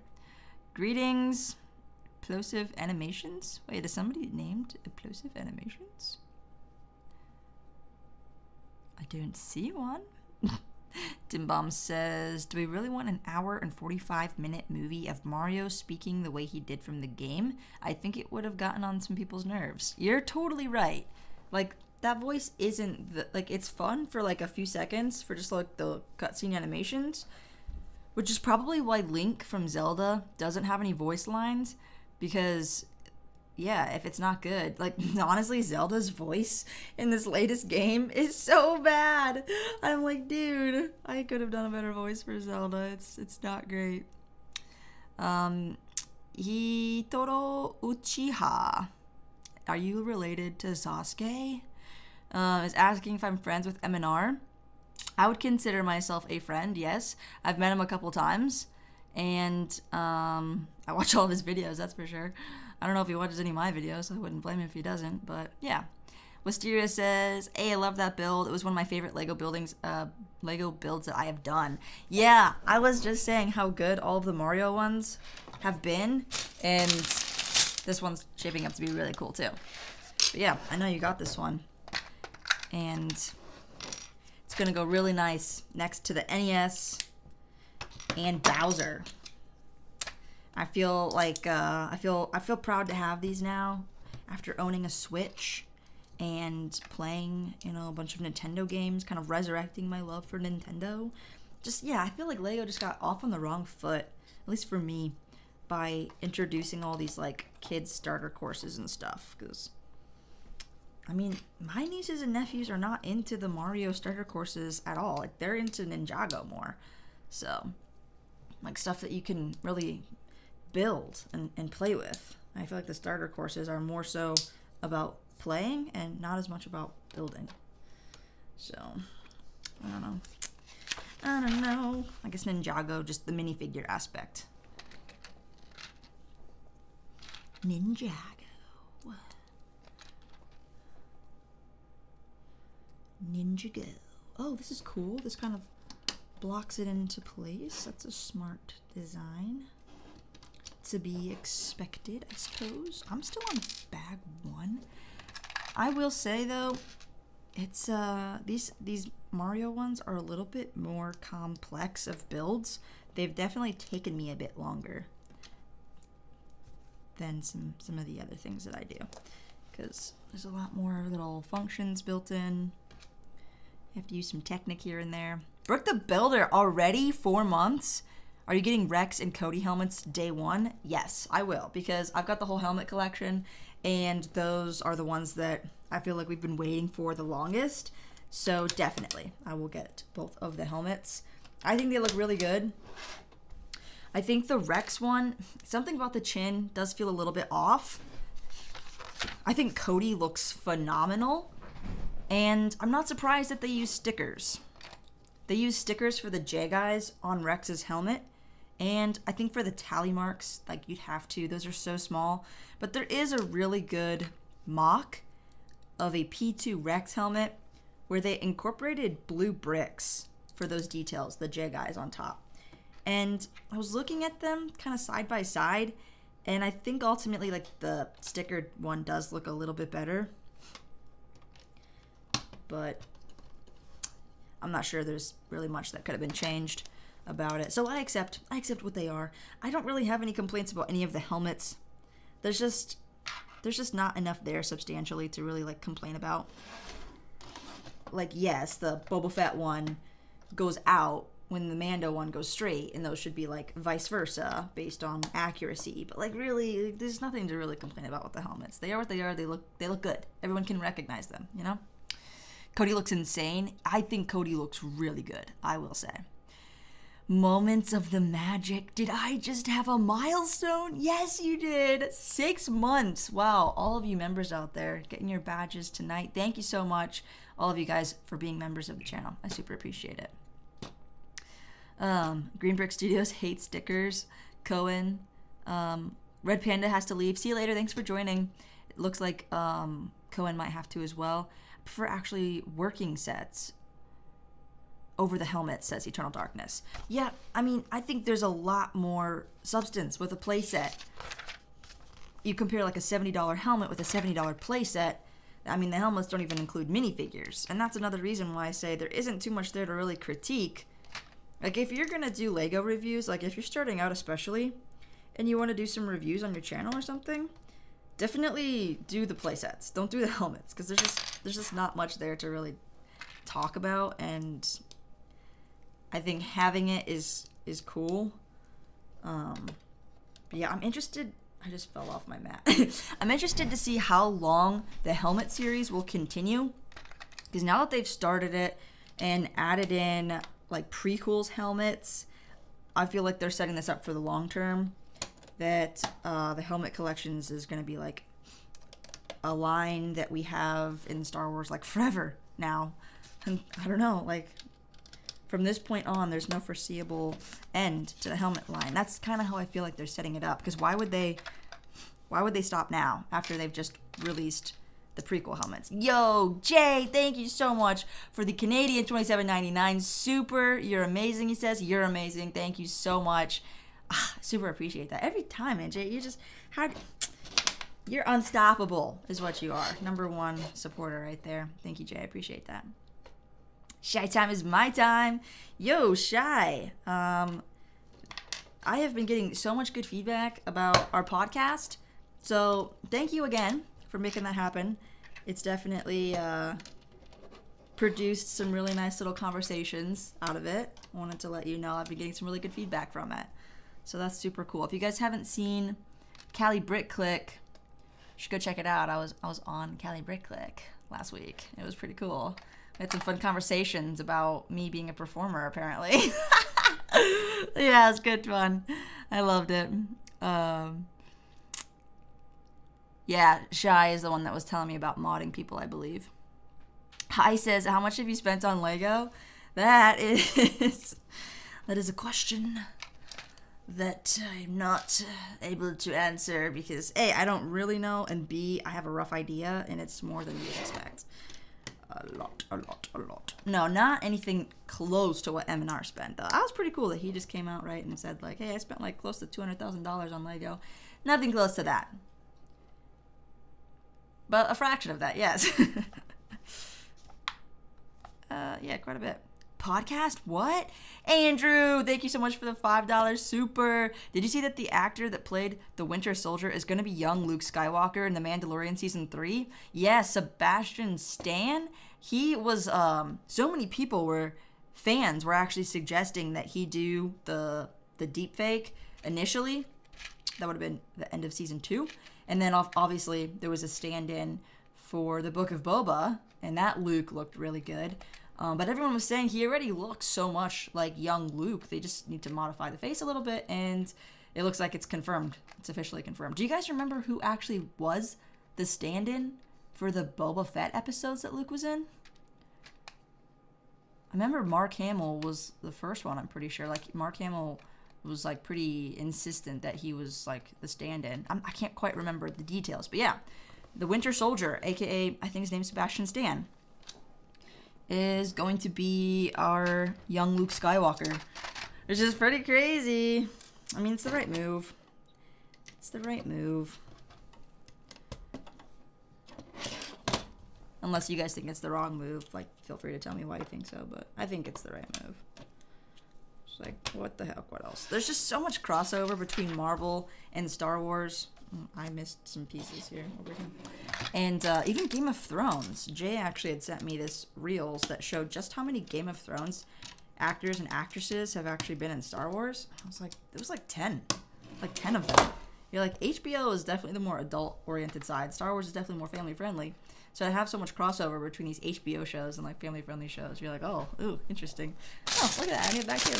Greetings. Plosive Animations? Wait, is somebody named Plosive Animations? I don't see one. Tim Bomb says, do we really want an hour and 45-minute movie of Mario speaking the way he did from the game? I think it would have gotten on some people's nerves. You're totally right. Like, that voice isn't, like, it's fun for, like, a few seconds for just, like, the cutscene animations, which is probably why Link from Zelda doesn't have any voice lines, because yeah, if it's not good, like honestly, Zelda's voice in this latest game is so bad. I'm like, dude, I could have done a better voice for Zelda. It's not great. Hitoro Uchiha, are you related to Sasuke? Is asking if I'm friends with MNR. I would consider myself a friend, yes. I've met him a couple times, and I watch all of his videos, that's for sure. I don't know if he watches any of my videos, so I wouldn't blame him if he doesn't, but yeah. Wisteria says, hey, I love that build. It was one of my favorite Lego builds that I have done. Yeah, I was just saying how good all of the Mario ones have been, and this one's shaping up to be really cool too. But yeah, I know you got this one, and it's gonna go really nice next to the NES and Bowser. I feel like I feel proud to have these now after owning a Switch and playing, you know, a bunch of Nintendo games, kind of resurrecting my love for Nintendo. Just yeah, I feel like Lego just got off on the wrong foot, at least for me, by introducing all these like kids starter courses and stuff. Because I mean, my nieces and nephews are not into the Mario starter courses at all. Like they're into Ninjago more, so like stuff that you can really build and play with. I feel like the starter courses are more so about playing and not as much about building. So, I don't know. I guess Ninjago, just the minifigure aspect. Ninjago. Ninjago. Oh, this is cool. This kind of blocks it into place. That's a smart design. To be expected, I suppose. I'm still on bag 1. I will say though, it's these Mario ones are a little bit more complex of builds. They've definitely taken me a bit longer than some of the other things that I do, because there's a lot more little functions built in. You have to use some Technic here and there. Brooke the Builder, already 4 months? Are you getting Rex and Cody helmets day 1? Yes, I will, because I've got the whole helmet collection, and those are the ones that I feel like we've been waiting for the longest. So definitely, I will get both of the helmets. I think they look really good. I think the Rex one, something about the chin does feel a little bit off. I think Cody looks phenomenal, and I'm not surprised that they use stickers. They use stickers for the J guys on Rex's helmet, and I think for the tally marks, like you'd have to, those are so small. But there is a really good mock of a P2 Rex helmet where they incorporated blue bricks for those details, the J guys on top. And I was looking at them kind of side by side, and I think ultimately like the stickered one does look a little bit better. But I'm not sure there's really much that could have been changed about it. So I accept what they are. I don't really have any complaints about any of the helmets. There's just not enough there substantially to really like complain about. Like yes, the Boba Fett one goes out when the Mando one goes straight, and those should be like vice versa based on accuracy. But like really, there's nothing to really complain about with the helmets. They are what they are. They look good. Everyone can recognize them, you know? Cody looks insane. I think Cody looks really good, I will say. Moments of the magic. Did I just have a milestone? Yes, you did. 6 months. Wow, all of you members out there getting your badges tonight. Thank you so much, all of you guys, for being members of the channel. I super appreciate it. Green Brick Studios hates stickers. Cohen. Red Panda has to leave. See you later. Thanks for joining. It looks like Cohen might have to as well. I prefer actually working sets over the helmet, says Eternal Darkness. Yeah, I mean, I think there's a lot more substance with a playset. You compare like a $70 helmet with a $70 playset. I mean, the helmets don't even include minifigures. And that's another reason why I say there isn't too much there to really critique. Like, if you're gonna do Lego reviews, like if you're starting out especially, and you want to do some reviews on your channel or something, definitely do the playsets. Don't do the helmets, because there's just not much there to really talk about, and I think having it is cool. But yeah, I'm interested. I just fell off my mat. I'm interested to see how long the helmet series will continue, because now that they've started it and added in like prequels helmets, I feel like they're setting this up for the long term, that the helmet collections is going to be like a line that we have in Star Wars like forever now. And I don't know, like from this point on, there's no foreseeable end to the helmet line. That's kind of how I feel like they're setting it up, because why would they stop now after they've just released the prequel helmets? Yo, Jay, thank you so much for the Canadian $27.99 super. You're amazing, he says. You're amazing. Thank you so much. Super appreciate that. Every time, man, Jay, you're unstoppable is what you are. Number one supporter right there. Thank you, Jay. I appreciate that. Shy time is my time. Yo, Shy. I have been getting so much good feedback about our podcast. So thank you again for making that happen. It's definitely produced some really nice little conversations out of it. I wanted to let you know I've been getting some really good feedback from it. So that's super cool. If you guys haven't seen Cali Brick Click, you should go check it out. I was on Cali Brick Click last week. It was pretty cool. We had some fun conversations about me being a performer, apparently. Yeah, it's good fun. I loved it. Yeah, Shy is the one that was telling me about modding people, I believe. Hi says, how much have you spent on Lego? That is a question that I'm not able to answer because A, I don't really know, and B, I have a rough idea, and it's more than you would expect. A lot. No, not anything close to what M&R spent, though. That was pretty cool that he just came out, right, and said, like, hey, I spent, like, close to $200,000 on Lego. Nothing close to that. But a fraction of that, yes. Yeah, quite a bit. Podcast? What? Andrew, thank you so much for the $5 super. Did you see that the actor that played the Winter Soldier is going to be young Luke Skywalker in The Mandalorian Season 3? Yeah, Sebastian Stan. He was, so many fans were actually suggesting that he do the deep fake initially. That would have been the end of Season 2. And then obviously there was a stand-in for the Book of Boba, and that Luke looked really good. But everyone was saying he already looks so much like young Luke. They just need to modify the face a little bit, and it looks like it's confirmed. It's officially confirmed. Do you guys remember who actually was the stand-in for the Boba Fett episodes that Luke was in? I remember Mark Hamill was the first one, I'm pretty sure. Like, Mark Hamill was, like, pretty insistent that he was, like, the stand-in. I can't quite remember the details, but yeah. The Winter Soldier, a.k.a. I think his name's Sebastian Stan, is going to be our young Luke Skywalker, which is pretty crazy. I mean, it's the right move. It's the right move. Unless you guys think it's the wrong move, like, feel free to tell me why you think so, but I think it's the right move. It's like, what the heck, what else? There's just so much crossover between Marvel and Star Wars. I missed some pieces here over here. And even Game of Thrones. Jay actually had sent me this reels that showed just how many Game of Thrones actors and actresses have actually been in Star Wars. I was like, there was like 10. Like 10 of them. You're like, HBO is definitely the more adult-oriented side. Star Wars is definitely more family-friendly. So I have so much crossover between these HBO shows and like family-friendly shows. You're like, oh, ooh, interesting. Oh, look at that. I need it back here.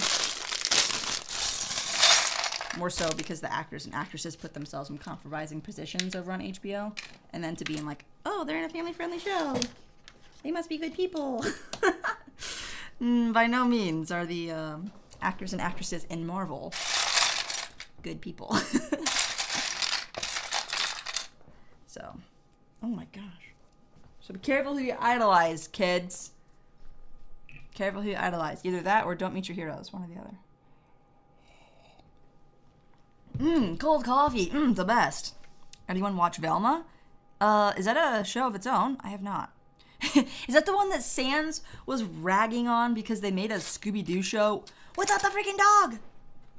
More so because the actors and actresses put themselves in compromising positions over on HBO. And then to being like, oh, they're in a family-friendly show. They must be good people. By no means are the actors and actresses in Marvel good people. So, oh my gosh. So be careful who you idolize, kids. Careful who you idolize. Either that or don't meet your heroes. One or the other. Cold coffee. The best. Anyone watch Velma? Is that a show of its own? I have not. Is that the one that Sans was ragging on because they made a Scooby-Doo show without the freaking dog?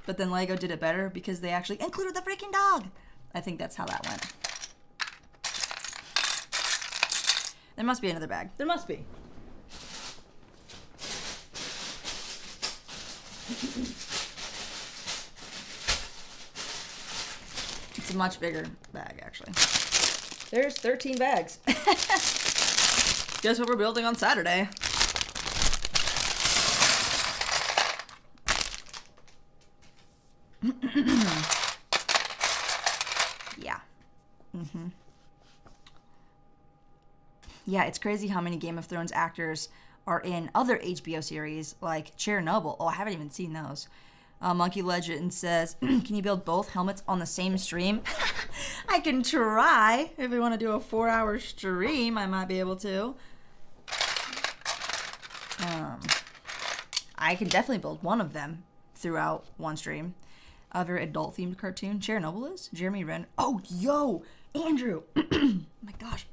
But then Lego did it better because they actually included the freaking dog. I think that's how that went. There must be another bag. There must be. It's a much bigger bag, actually. There's 13 bags. Guess what we're building on Saturday? Yeah. Yeah, it's crazy how many Game of Thrones actors are in other HBO series, like Chernobyl. Oh, I haven't even seen those. Monkey Legend says, can you build both helmets on the same stream? I can try. If we want to do a 4-hour stream, I might be able to. I can definitely build one of them throughout one stream. A very adult-themed cartoon. Chernobyl is? Jeremy Renner. Oh, yo! Andrew! Oh my gosh.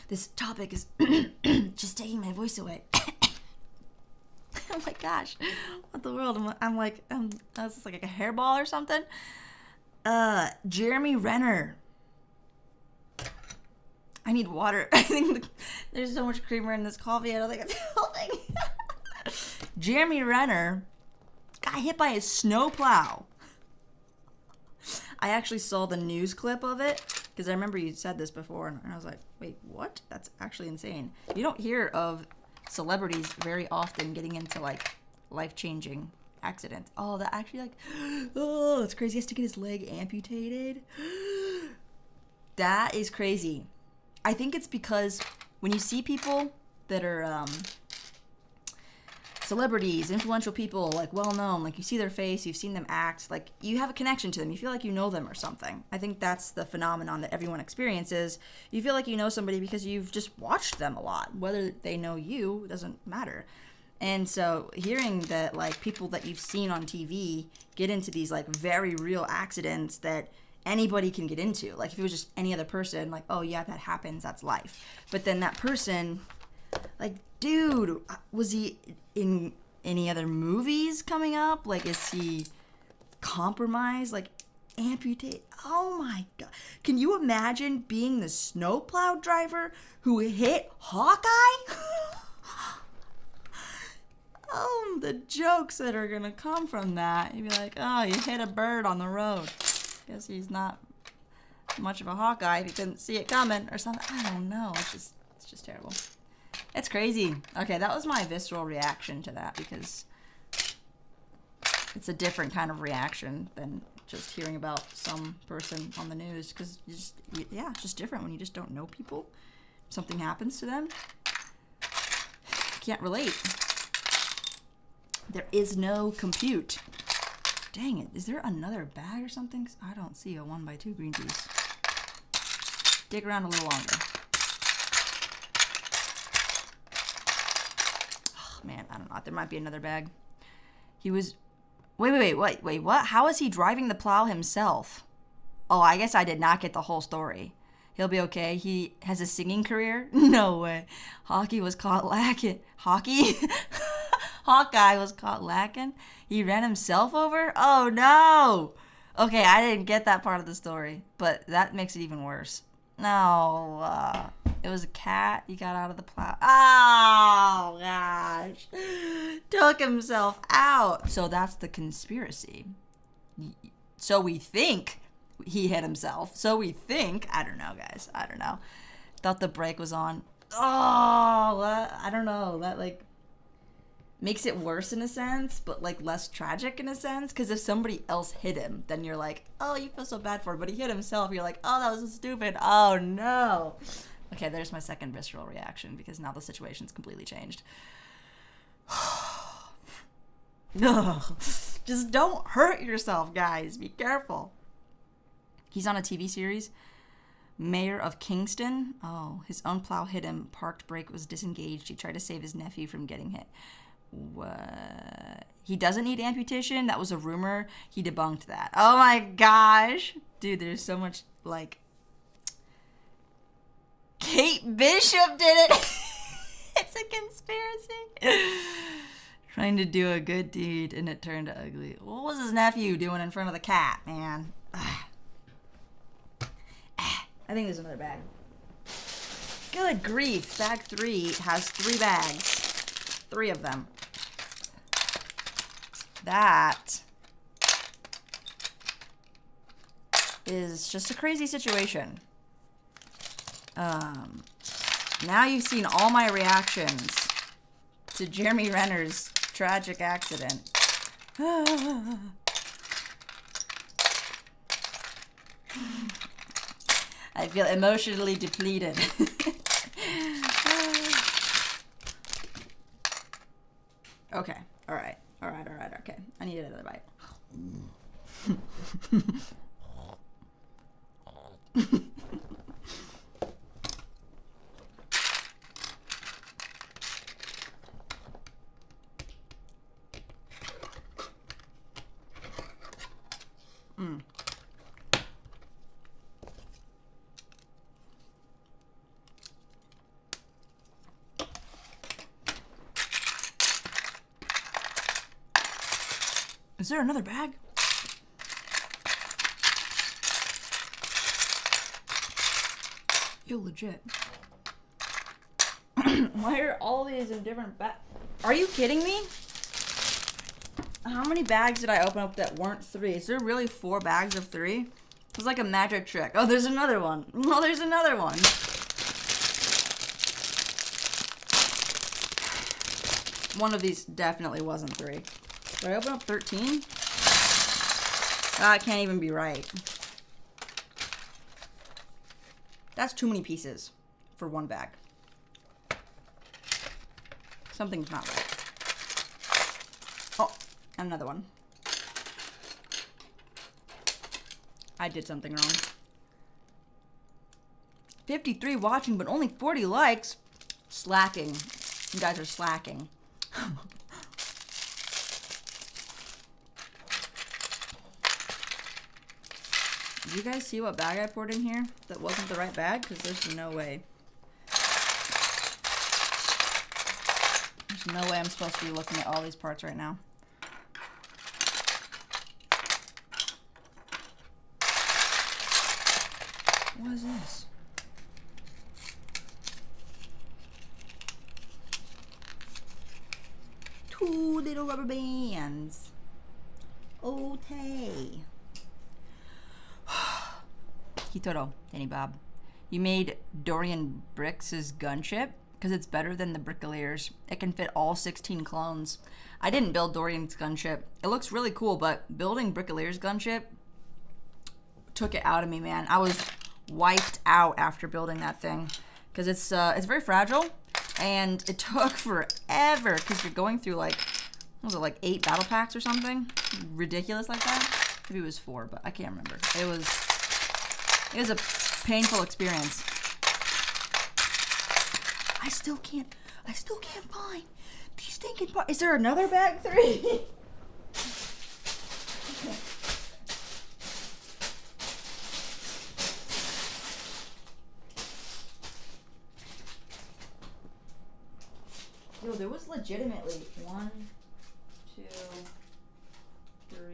This topic is just taking my voice away. Oh my gosh. What the world? I'm like, that's just like a hairball or something. Jeremy Renner. I need water. I think there's so much creamer in this coffee. I don't think it's helping. Jeremy Renner got hit by a snowplow. I actually saw the news clip of it because I remember you said this before, and I was like, wait, what? That's actually insane. You don't hear of celebrities very often getting into like life-changing accidents. Oh, that actually like, oh, it's crazy. He has to get his leg amputated. That is crazy. I think it's because when you see people that are celebrities, influential people, like well-known, like you see their face, you've seen them act, like you have a connection to them, you feel like you know them or something. I think that's the phenomenon that everyone experiences. You feel like you know somebody because you've just watched them a lot. Whether they know you doesn't matter. And so hearing that like people that you've seen on TV get into these like very real accidents that anybody can get into, like if it was just any other person, like, oh yeah, that happens, that's life. But then that person, like, dude, was he in any other movies coming up? Like, is he compromised? Like, amputate? Oh my God. Can you imagine being the snowplow driver who hit Hawkeye? Oh, the jokes that are gonna come from that. You'd be like, oh, you hit a bird on the road. Guess he's not much of a Hawkeye if he couldn't see it coming or something. I don't know. It's just terrible. It's crazy. Okay, that was my visceral reaction to that because it's a different kind of reaction than just hearing about some person on the news because yeah, it's just different when you just don't know people. Something happens to them. Can't relate. There is no compute. Dang it. Is there another bag or something? 'Cause I don't see a 1x2 green peas. Dig around a little longer. Man, I don't know. There might be another bag. He was... Wait, what? How is he driving the plow himself? Oh, I guess I did not get the whole story. He'll be okay. He has a singing career? No way. Hawkeye was caught lacking. Hawkeye was caught lacking? He ran himself over? Oh, no! Okay, I didn't get that part of the story, but that makes it even worse. No, it was a cat. He got out of the plow. Oh, gosh. Took himself out. So that's the conspiracy. So we think he hit himself. So we think. I don't know, guys. I don't know. Thought the brake was on. Oh, I don't know. That, like, makes it worse in a sense, but like less tragic in a sense, because if somebody else hit him, then you're like, oh, you feel so bad for him, but he hit himself, you're like, oh, that was so stupid. Oh no. Okay, there's my second visceral reaction because now the situation's completely changed. No, just don't hurt yourself, guys. Be careful. He's on a TV series. Mayor of Kingston. Oh, his own plow hit him. Parked brake was disengaged. He tried to save his nephew from getting hit. What? He doesn't need amputation? That was a rumor. He debunked that. Oh my gosh. Dude, there's so much, like... Kate Bishop did it! It's a conspiracy. Trying to do a good deed and it turned ugly. What was his nephew doing in front of the cat, man? I think there's another bag. Good grief. Bag 3 has 3 bags. 3 of them. is just a crazy situation. Now you've seen all my reactions to Jeremy Renner's tragic accident. I feel emotionally depleted. Okay, alright, okay. I need another bite. Is there another bag? Yo, legit. Why are all these in different bags? Are you kidding me? How many bags did I open up that weren't 3? Is there really 4 bags of 3? It's like a magic trick. Oh, there's another one. Oh, there's another one. One of these definitely wasn't 3. Did I open up 13? That can't even be right. That's too many pieces for one bag. Something's not right. Oh, another one. I did something wrong. 53 watching, but only 40 likes. Slacking. You guys are slacking. Did you guys see what bag I poured in here that wasn't the right bag? Because there's no way. There's no way I'm supposed to be looking at all these parts right now. What is this? Two little rubber bands. Okay. Hitoro, Danny Bob. You made Dorian Bricks' gunship because it's better than the Brickoliers. It can fit all 16 clones. I didn't build Dorian's gunship. It looks really cool, but building Bricolier's gunship took it out of me, man. I was wiped out after building that thing because it's very fragile, and it took forever because you're going through like, what was it, like 8 battle packs or something ridiculous like that. Maybe it was 4, but I can't remember. It was a painful experience. I still can't find these stinking parts. Is there another bag 3? Yo, there was legitimately 1, 2, 3.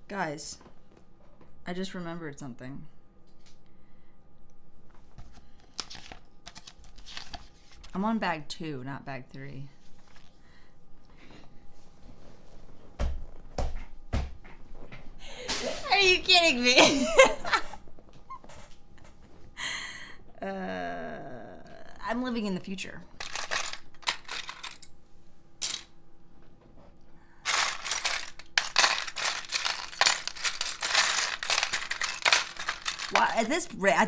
Guys, I just remembered something. I'm on bag 2, not bag 3. Are you kidding me? I'm living in the future. Well, at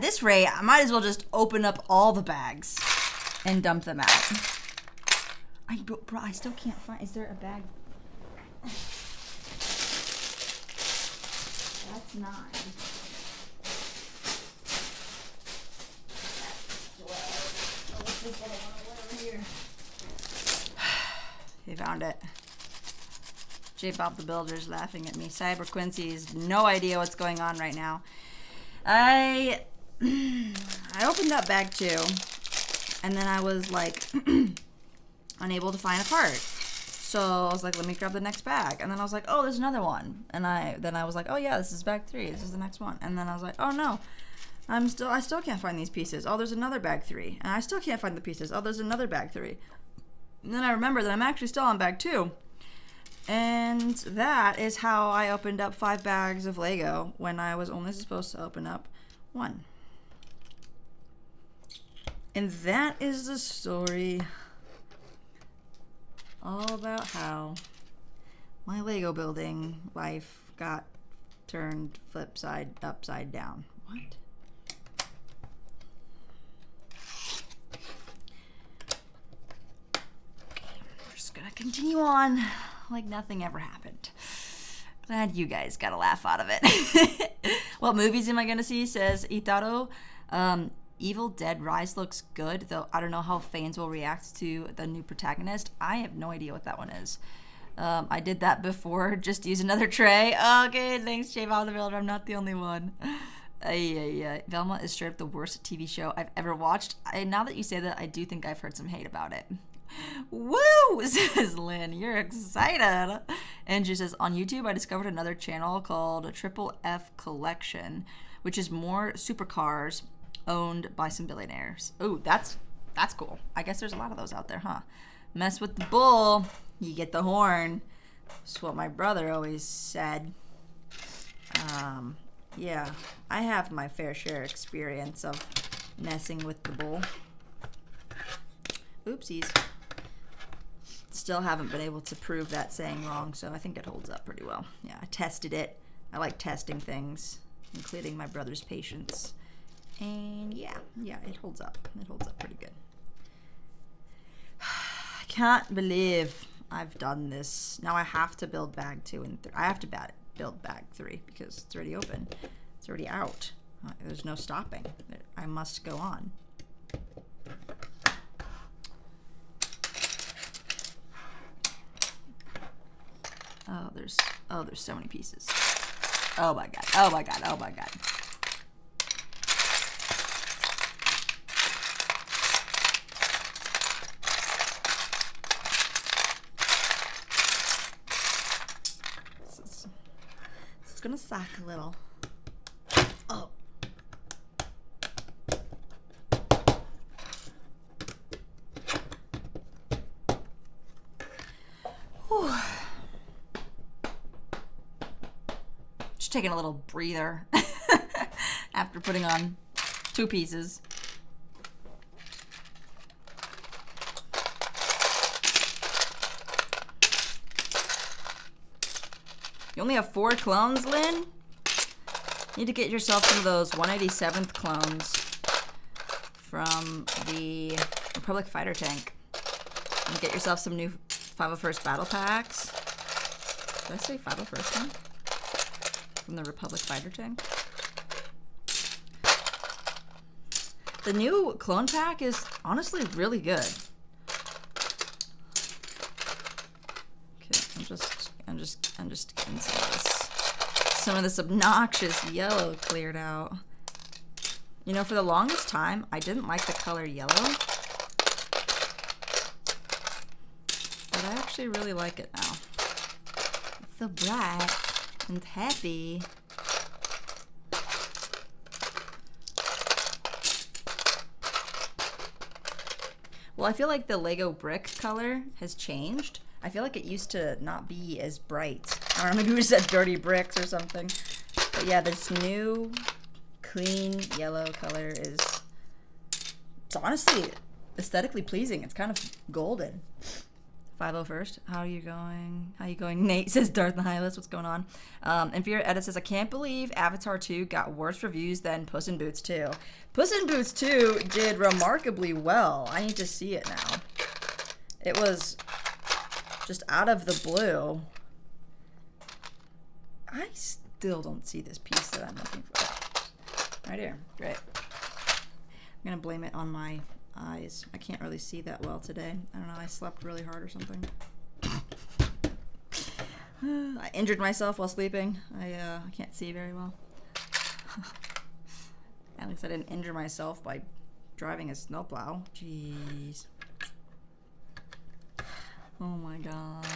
this rate, I might as well just open up all the bags and dump them out. Bro, I still can't find. Is there a bag? That's 9. That's 12. He found it. J Bob the Builder's laughing at me. Cyber Quincy has no idea what's going on right now. I opened up bag 2, and then I was like unable to find a part. So I was like, let me grab the next bag, and then I was like, oh, there's another one, and then I was like, oh yeah, this is bag 3. This is the next one, and then I was like, oh no, I still can't find these pieces. Oh, there's another bag 3. And I still can't find the pieces. Oh, there's another bag 3. And then I remember that I'm actually still on bag 2. And that is how I opened up 5 bags of Lego when I was only supposed to open up 1. And that is the story all about how my Lego building life got turned upside down. What? Okay, we're just gonna continue on like nothing ever happened. Glad you guys got a laugh out of it. What movies am I gonna see? Says Itaro. Evil Dead Rise looks good, though I don't know how fans will react to the new protagonist. I have no idea what that one is. I did that before. Just use another tray. Okay, thanks, Shave Out of the Builder. I'm not the only one. Velma is straight up the worst TV show I've ever watched. Now that you say that, I do think I've heard some hate about it. Woo! Says Lynn. You're excited. And she says, on YouTube, I discovered another channel called Triple F Collection, which is more supercars owned by some billionaires. Oh, that's cool. I guess there's a lot of those out there, huh? Mess with the bull, you get the horn. That's what my brother always said. Yeah, I have my fair share experience of messing with the bull. Oopsies. Still haven't been able to prove that saying wrong, so I think it holds up pretty well. Yeah, I tested it. I like testing things, including my brother's patience. And yeah, it holds up. It holds up pretty good. I can't believe I've done this. Now I have to build bag 2 and 3. I have to build bag 3 because it's already open. It's already out. There's no stopping. I must go on. Oh, there's so many pieces. Oh my god. Oh my god. Oh my god. It's gonna suck a little. Oh. Whew. Just taking a little breather after putting on 2 pieces. You only have 4 clones, Lynn? You need to get yourself some of those 187th clones from the Republic Fighter Tank. And get yourself some new 501st Battle Packs. Did I say 501st Tank? From the Republic Fighter Tank. The new clone pack is honestly really good. Okay, I'm just getting some of this obnoxious yellow cleared out. You know, for the longest time, I didn't like the color yellow. But I actually really like it now. It's so bright and happy. Well, I feel like the Lego brick color has changed. I feel like it used to not be as bright. I don't know, maybe we said dirty bricks or something. But yeah, this new clean yellow color it's honestly aesthetically pleasing. It's kind of golden. 501st, how are you going? How you going? Nate says Darth Nihilus, what's going on? Inferior Edit says, I can't believe Avatar 2 got worse reviews than Puss in Boots 2. Puss in Boots 2 did remarkably well. I need to see it now. It was just out of the blue. I still don't see this piece that I'm looking for. Right here. Great. I'm going to blame it on my eyes. I can't really see that well today. I don't know. I slept really hard or something. I injured myself while sleeping. I can't see very well. At least I didn't injure myself by driving a snowplow. Jeez. Oh my god.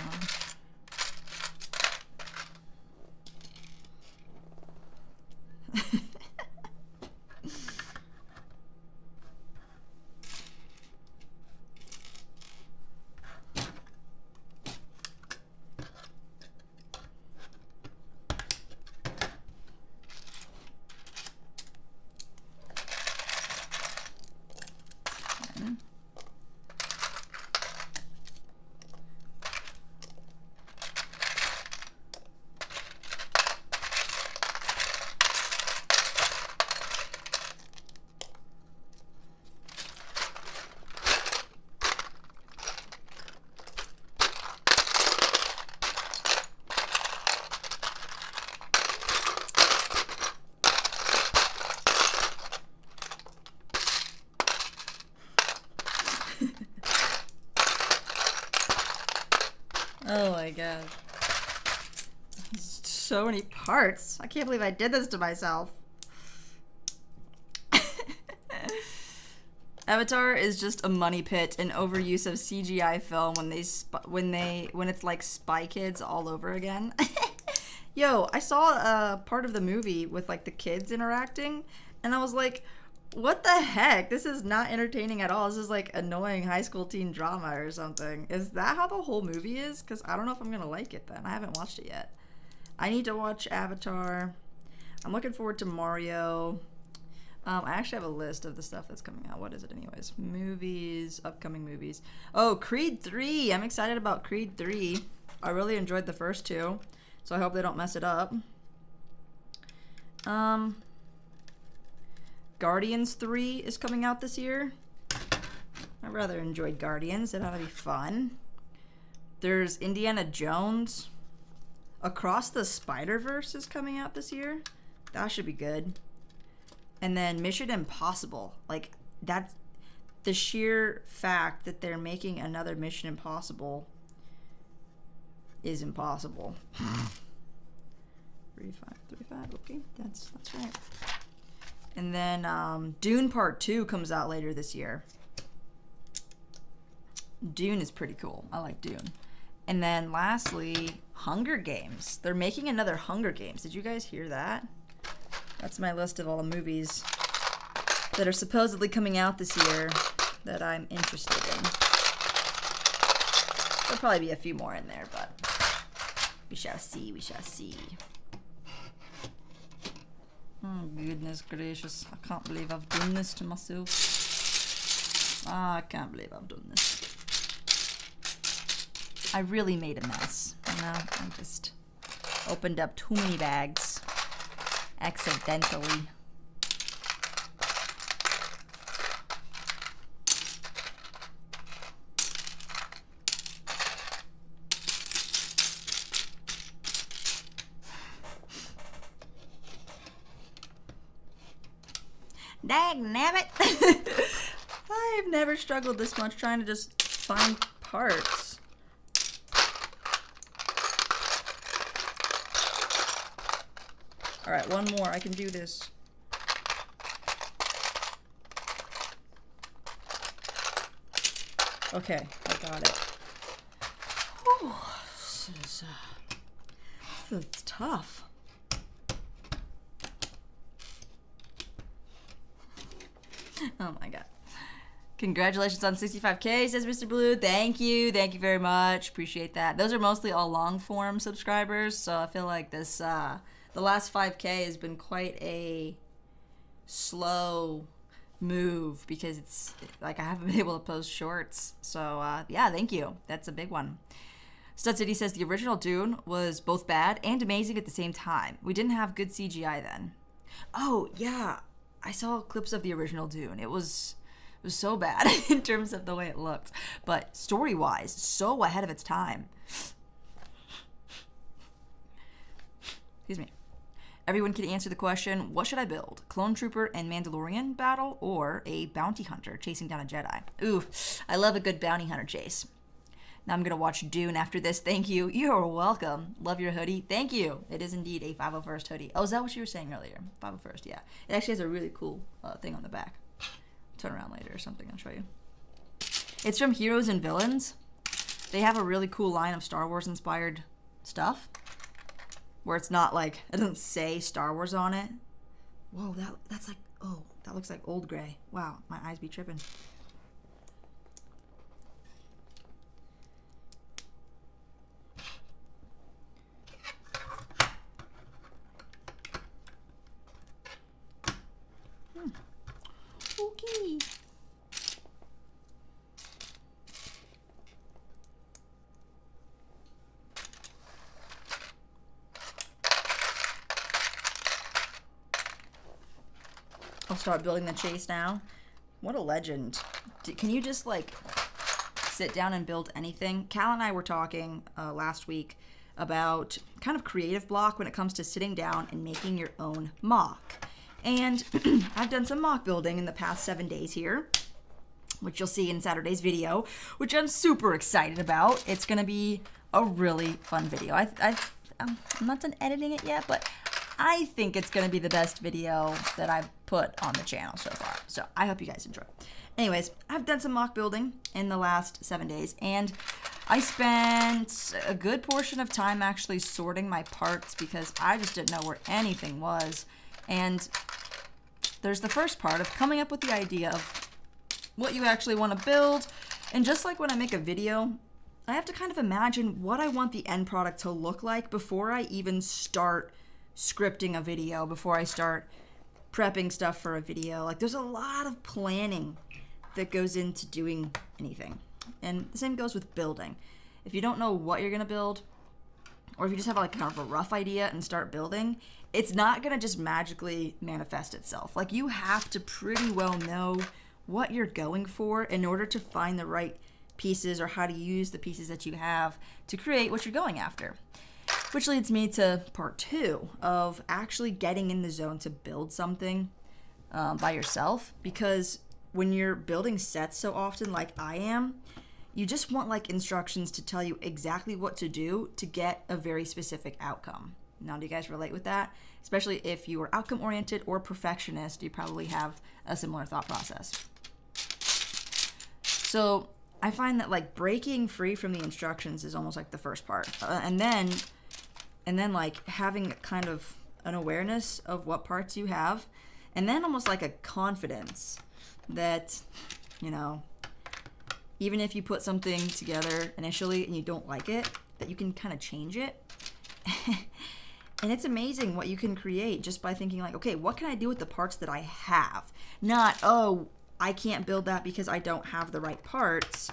Oh my god. So many parts. I can't believe I did this to myself. Avatar is just a money pit, an overuse of CGI film when it's like Spy Kids all over again. Yo, I saw a part of the movie with like the kids interacting, and I was like, what the heck? This is not entertaining at all. This is like annoying high school teen drama or something. Is that how the whole movie is? Because I don't know if I'm gonna like it then. I haven't watched it yet. I need to watch Avatar. I'm looking forward to Mario. I actually have a list of the stuff that's coming out. What is it anyways? Movies, upcoming movies. Oh, Creed 3. I'm excited about Creed 3. I really enjoyed the first two, so I hope they don't mess it up. Guardians 3 is coming out this year. I rather enjoyed Guardians. It ought to be fun. There's Indiana Jones. Across the Spider-Verse is coming out this year. That should be good. And then Mission Impossible. Like, that's the sheer fact that they're making another Mission Impossible is impossible. 3535, okay, that's right. And then Dune Part 2 comes out later this year. Dune is pretty cool. I like Dune. And then lastly, Hunger Games. They're making another Hunger Games. Did you guys hear that? That's my list of all the movies that are supposedly coming out this year that I'm interested in. There'll probably be a few more in there, but we shall see, we shall see. Oh, goodness gracious. I can't believe I've done this to myself. I can't believe I've done this. I really made a mess. You know, I just opened up too many bags. Accidentally. Dagnabbit! I've never struggled this much trying to just find parts. Alright, one more. I can do this. Okay, I got it. Whew, this is tough. Oh my god. Congratulations on 65K, says Mr. Blue. Thank you. Thank you very much. Appreciate that. Those are mostly all long form subscribers, so I feel like this, the last 5K has been quite a slow move because it's like I haven't been able to post shorts. So, yeah, thank you. That's a big one. Stud City says the original Dune was both bad and amazing at the same time. We didn't have good CGI then. Oh, yeah. I saw clips of the original Dune. It was so bad in terms of the way it looked. But story-wise, so ahead of its time. Excuse me. Everyone can answer the question, what should I build? Clone Trooper and Mandalorian battle or a bounty hunter chasing down a Jedi? Ooh, I love a good bounty hunter chase. Now I'm going to watch Dune after this. Thank you. You're welcome. Love your hoodie. Thank you. It is indeed a 501st hoodie. Oh, is that what you were saying earlier? 501st, yeah. It actually has a really cool thing on the back. Turn around later or something. I'll show you. It's from Heroes and Villains. They have a really cool line of Star Wars inspired stuff where it's not like, it doesn't say Star Wars on it. Whoa, that's like, oh, that looks like old gray. Wow, my eyes be tripping. Okay. start building the chase now. What a legend. Can you just like sit down and build anything? Cal and I were talking last week about kind of creative block when it comes to sitting down and making your own mock. And I've done some mock building in the past 7 days here, which you'll see in Saturday's video, which I'm super excited about. It's going to be a really fun video. I'm not done editing it yet, but I think it's going to be the best video that I've put on the channel so far. So I hope you guys enjoy. Anyways, I've done some mock building in the last 7 days, and I spent a good portion of time actually sorting my parts because I just didn't know where anything was. And there's the first part of coming up with the idea of what you actually want to build. And just like when I make a video, I have to kind of imagine what I want the end product to look like before I even start scripting a video, before I start prepping stuff for a video. Like, there's a lot of planning that goes into doing anything. And the same goes with building. If you don't know what you're going to build, or if you just have like kind of a rough idea and start building, it's not going to just magically manifest itself. Like, you have to pretty well know what you're going for in order to find the right pieces or how to use the pieces that you have to create what you're going after. Which leads me to part 2 of actually getting in the zone to build something by yourself. Because when you're building sets so often like I am, you just want like instructions to tell you exactly what to do to get a very specific outcome. Now, do you guys relate with that? Especially if you are outcome oriented or perfectionist, you probably have a similar thought process. So I find that like breaking free from the instructions is almost like the first part. And then like having kind of an awareness of what parts you have, and then almost like a confidence that, you know, even if you put something together initially and you don't like it, that you can kind of change it. And it's amazing what you can create just by thinking like, okay, what can I do with the parts that I have? Not, oh, I can't build that because I don't have the right parts,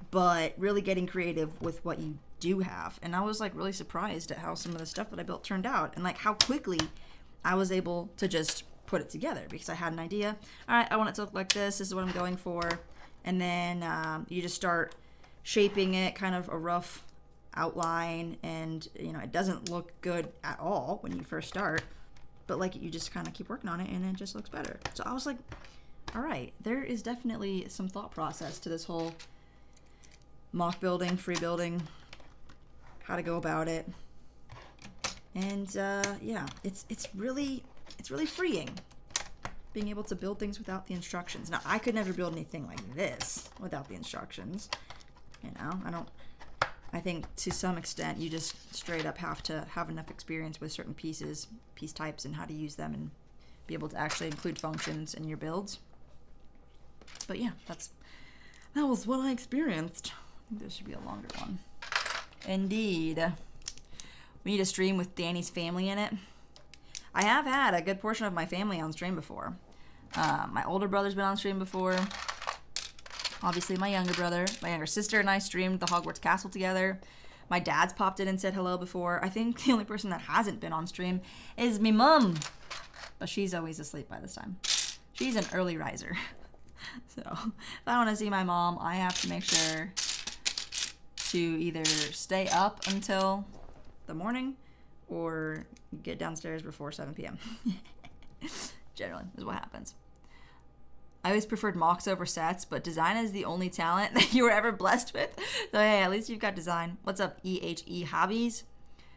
but really getting creative with what you do have. And I was like really surprised at how some of the stuff that I built turned out, and like how quickly I was able to just put it together because I had an idea. All right, I want it to look like this. This is what I'm going for. And then you just start shaping it, kind of a rough outline, and you know, it doesn't look good at all when you first start, but like you just kind of keep working on it and it just looks better. So I was like, all right, there is definitely some thought process to this whole mock building, free building, how to go about it. And yeah, it's really freeing being able to build things without the instructions. Now, I could never build anything like this without the instructions. You know, I think to some extent you just straight up have to have enough experience with certain piece types and how to use them and be able to actually include functions in your builds. But yeah, that was what I experienced. I think this should be a longer one. Indeed. We need a stream with Dani's family in it. I have had a good portion of my family on stream before. My older brother's been on stream before. Obviously, my younger sister and I streamed the Hogwarts Castle together. My dad's popped in and said hello before. I think the only person that hasn't been on stream is me mom. But she's always asleep by this time. She's an early riser. So if I want to see my mom, I have to make sure to either stay up until the morning or get downstairs before 7 p.m. Generally is what happens. I always preferred mocks over sets, but design is the only talent that you were ever blessed with. So hey, at least you've got design. What's up, EHE Hobbies?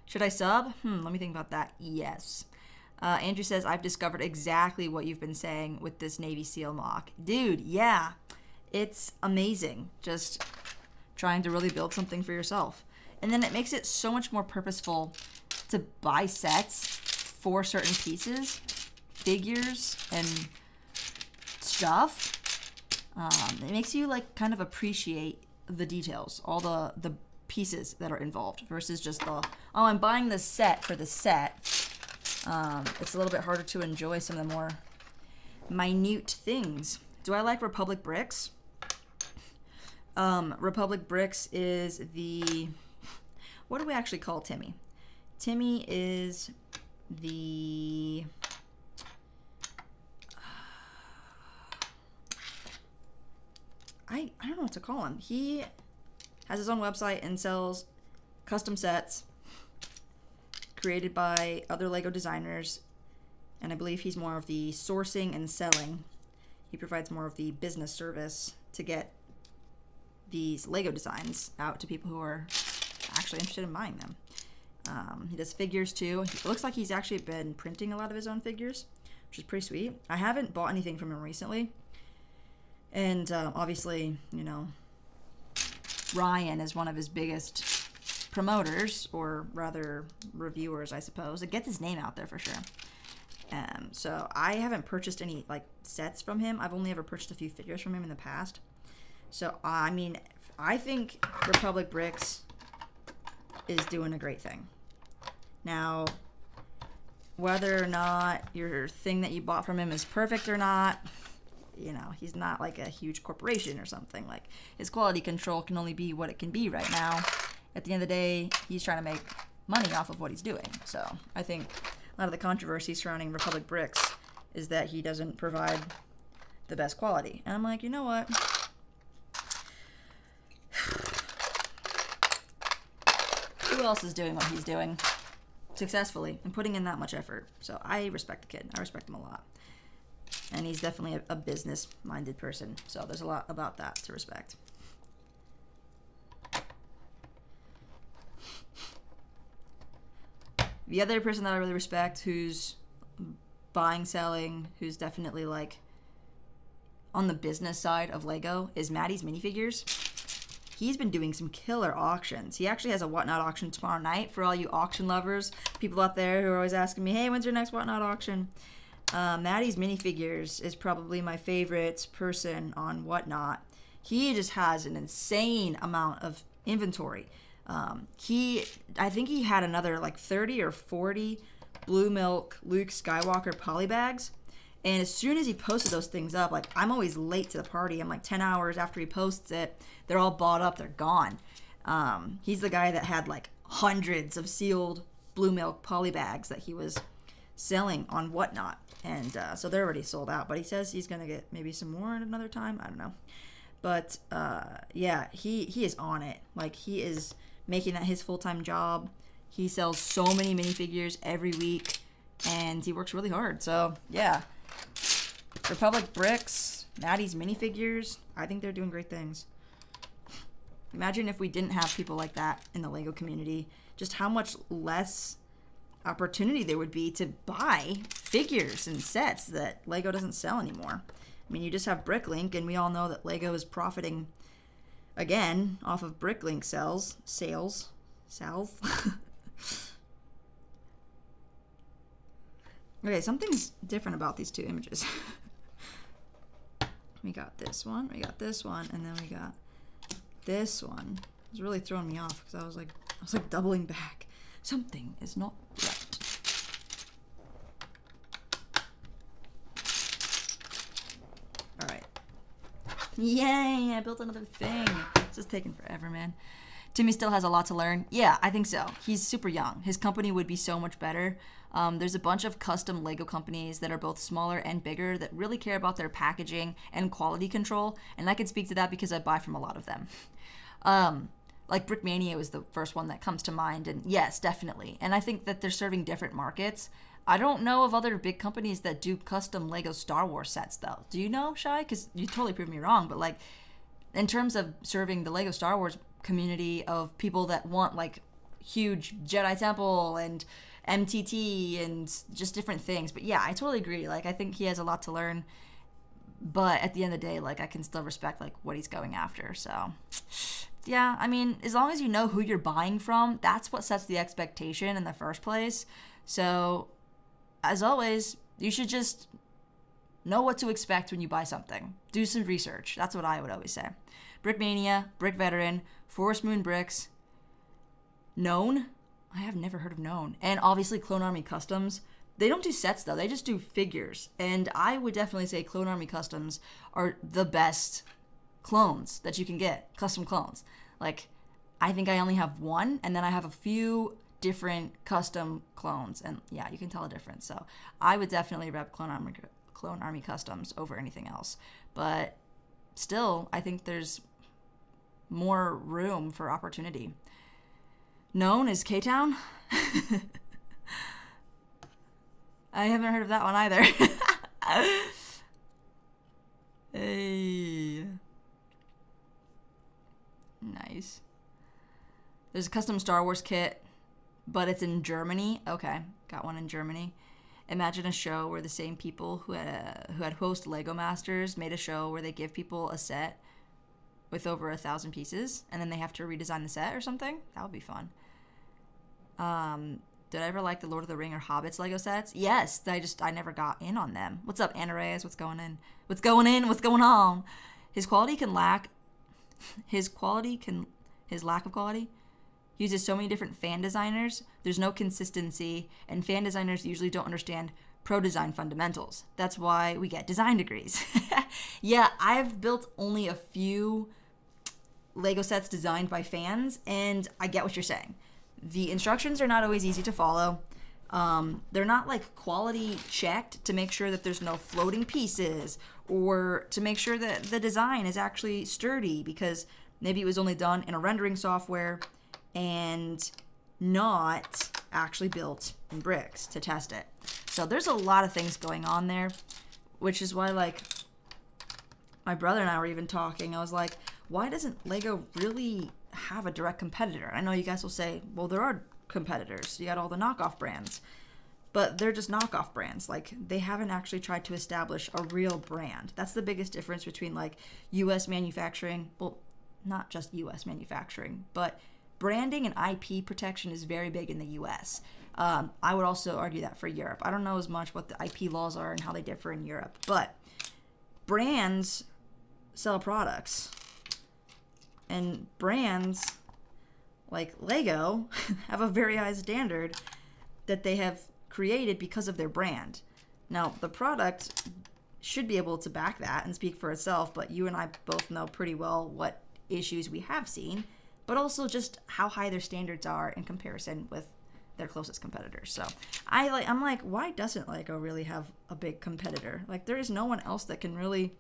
Should I sub? Let me think about that. Yes. Andrew says, I've discovered exactly what you've been saying with this Navy SEAL mock. Dude, yeah. It's amazing. Just trying to really build something for yourself. And then it makes it so much more purposeful to buy sets for certain pieces, figures, and stuff. It makes you like kind of appreciate the details, all the pieces that are involved versus just the, oh, I'm buying this set for the set. It's a little bit harder to enjoy some of the more minute things. Do I like Republic Bricks? Republic Bricks is the, what do we actually call Timmy? Timmy is the, I don't know what to call him. He has his own website and sells custom sets created by other Lego designers, and I believe he's more of the sourcing and selling. He provides more of the business service to get these Lego designs out to people who are actually interested in buying them. He does figures too. It looks like he's actually been printing a lot of his own figures, which is pretty sweet. I haven't bought anything from him recently. And obviously, you know, Ryan is one of his biggest promoters, or rather reviewers, I suppose. It gets his name out there for sure. So I haven't purchased any like sets from him. I've only ever purchased a few figures from him in the past. So I mean, I think Republic Bricks is doing a great thing. Now, whether or not your thing that you bought from him is perfect or not, you know, he's not like a huge corporation or something. Like, his quality control can only be what it can be right now. At the end of the day, he's trying to make money off of what he's doing. So I think a lot of the controversy surrounding Republic Bricks is that he doesn't provide the best quality. And I'm like, you know what? Who else is doing what he's doing successfully and putting in that much effort? So I respect the kid. I respect him a lot. And he's definitely a business-minded person. So there's a lot about that to respect. The other person that I really respect, who's buying, selling, who's definitely like on the business side of Lego, is Maddie's Minifigures. He's been doing some killer auctions. He actually has a Whatnot auction tomorrow night for all you auction lovers, people out there who are always asking me, hey, when's your next Whatnot auction? Maddie's Minifigures is probably my favorite person on Whatnot. He just has an insane amount of inventory. I think he had another like 30 or 40 Blue Milk Luke Skywalker polybags. And as soon as he posted those things up, like, I'm always late to the party. I'm like 10 hours after he posts it. They're all bought up. They're gone. He's the guy that had like hundreds of sealed Blue Milk polybags that he was selling on Whatnot. And so they're already sold out. But he says he's going to get maybe some more at another time. I don't know. But yeah, he is on it. Like, he is making that his full-time job. He sells so many minifigures every week. And he works really hard. So, yeah. Republic Bricks, Maddie's Minifigures, I think they're doing great things. Imagine if we didn't have people like that in the Lego community, just how much less opportunity there would be to buy figures and sets that Lego doesn't sell anymore. I mean, you just have Bricklink, and we all know that Lego is profiting, again, off of Bricklink sales. Okay, something's different about these two images. We got this one, and then we got this one. It was really throwing me off because I was like doubling back. Something is not right. All right. Yay, I built another thing. This is taking forever, man. Timmy still has a lot to learn. Yeah, I think so. He's super young. His company would be so much better. There's a bunch of custom Lego companies that are both smaller and bigger that really care about their packaging and quality control, and I can speak to that because I buy from a lot of them. Like Brickmania was the first one that comes to mind, and yes, definitely. And I think that they're serving different markets. I don't know of other big companies that do custom Lego Star Wars sets, though. Do you know, Shai? Because you totally proved me wrong, but like, in terms of serving the Lego Star Wars community of people that want like huge Jedi Temple and MTT and just different things. But yeah, I totally agree. Like, I think he has a lot to learn, but at the end of the day, like, I can still respect like what he's going after. So yeah, I mean, as long as you know who you're buying from, that's what sets the expectation in the first place. So as always, you should just know what to expect when you buy something. Do some research. That's what I would always say. Brickmania, Brick Veteran, Forest Moon Bricks, Known. I have never heard of Known. And obviously Clone Army Customs. They don't do sets, though. They just do figures. And I would definitely say Clone Army Customs are the best clones that you can get. Custom clones. Like, I think I only have one, and then I have a few different custom clones. And yeah, you can tell a difference. So I would definitely rep Clone Army Customs over anything else. But still, I think there's more room for opportunity. Known as K-Town? I haven't heard of that one either. Hey. Nice. There's a custom Star Wars kit, but it's in Germany. Okay, got one in Germany. Imagine a show where the same people who had host Lego Masters made a show where they give people a set with over 1,000 pieces, and then they have to redesign the set or something. That would be fun. Did I ever like the Lord of the Ring or Hobbits Lego sets? Yes, I never got in on them. What's up, Anna Reyes? What's going in? What's going on? His lack of quality uses so many different fan designers. There's no consistency, and fan designers usually don't understand pro design fundamentals. That's why we get design degrees. Yeah, I've built only a few Lego sets designed by fans, and I get what you're saying. The instructions are not always easy to follow. They're not like quality checked to make sure that there's no floating pieces, or to make sure that the design is actually sturdy, because maybe it was only done in a rendering software and not actually built in bricks to test it. So there's a lot of things going on there, which is why, like, my brother and I were even talking. I was like, why doesn't Lego really have a direct competitor? I know you guys will say, well, there are competitors. You got all the knockoff brands, but they're just knockoff brands. Like, they haven't actually tried to establish a real brand. That's the biggest difference between like U.S. manufacturing. Well, not just U.S. manufacturing, but branding and IP protection is very big in the U.S. I would also argue that for Europe. I don't know as much what the IP laws are and how they differ in Europe, but brands sell products. And brands like Lego have a very high standard that they have created because of their brand. Now, the product should be able to back that and speak for itself, but you and I both know pretty well what issues we have seen, but also just how high their standards are in comparison with their closest competitors. So I'm like, why doesn't Lego really have a big competitor? Like, there is no one else that can really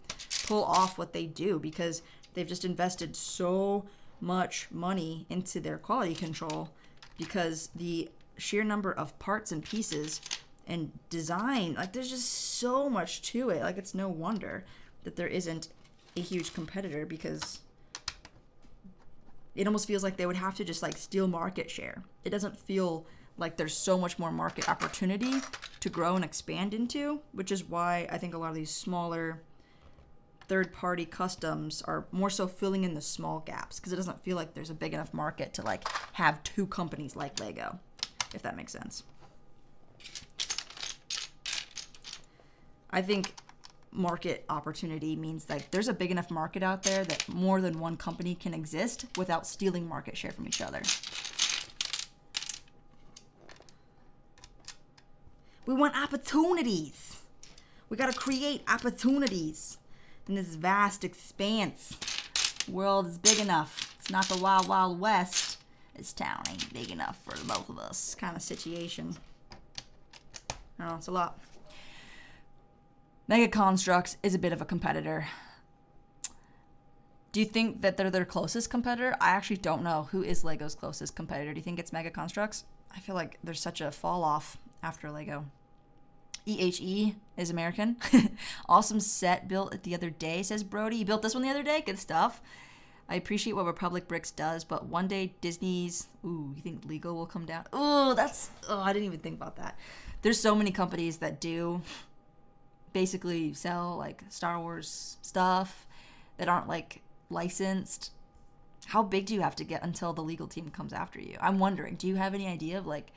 pull off what they do, because they've just invested so much money into their quality control, because the sheer number of parts and pieces and design, like, there's just so much to it. Like, it's no wonder that there isn't a huge competitor, because it almost feels like they would have to just like steal market share. It doesn't feel like there's so much more market opportunity to grow and expand into, which is why I think a lot of these smaller third-party customs are more so filling in the small gaps, because it doesn't feel like there's a big enough market to like have two companies like Lego, if that makes sense. I think market opportunity means like there's a big enough market out there that more than one company can exist without stealing market share from each other. We want opportunities. We got to create opportunities in this vast expanse. World is big enough. It's not the wild, wild west. This town ain't big enough for the both of us kind of situation. I don't know, it's a lot. Mega Constructs is a bit of a competitor. Do you think that they're their closest competitor? I actually don't know who is Lego's closest competitor. Do you think it's Mega Constructs? I feel like there's such a fall off after Lego. EHE is American. Awesome set built the other day, says Brody. You built this one the other day? Good stuff. I appreciate what Republic Bricks does, but one day Disney's... Ooh, you think Lego will come down? Ooh, I didn't even think about that. There's so many companies that do basically sell like Star Wars stuff that aren't like licensed. How big do you have to get until the legal team comes after you? I'm wondering, do you have any idea of like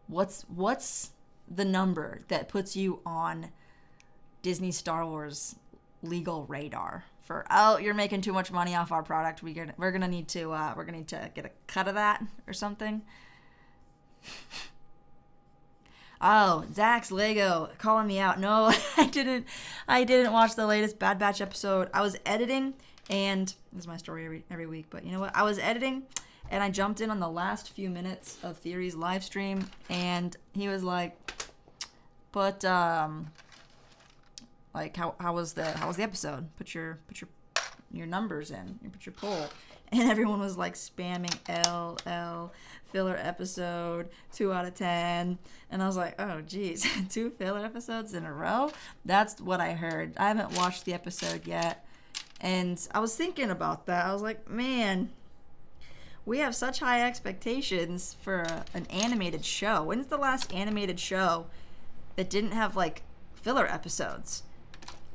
what's the number that puts you on Disney Star Wars legal radar for, oh, you're making too much money off our product, we're gonna need to get a cut of that or something? Oh, Zach's Lego calling me out. No, I didn't watch the latest Bad Batch episode. I was editing, and this is my story every week, but you know what? I was editing, and I jumped in on the last few minutes of Theory's live stream, and he was like, but like how was the episode? Put your your numbers in. You put your poll. And everyone was like spamming LL, filler episode, 2 out of 10. And I was like, oh, geez, 2 filler episodes in a row? That's what I heard. I haven't watched the episode yet. And I was thinking about that. I was like, man, we have such high expectations for an animated show. When's the last animated show that didn't have, like, filler episodes?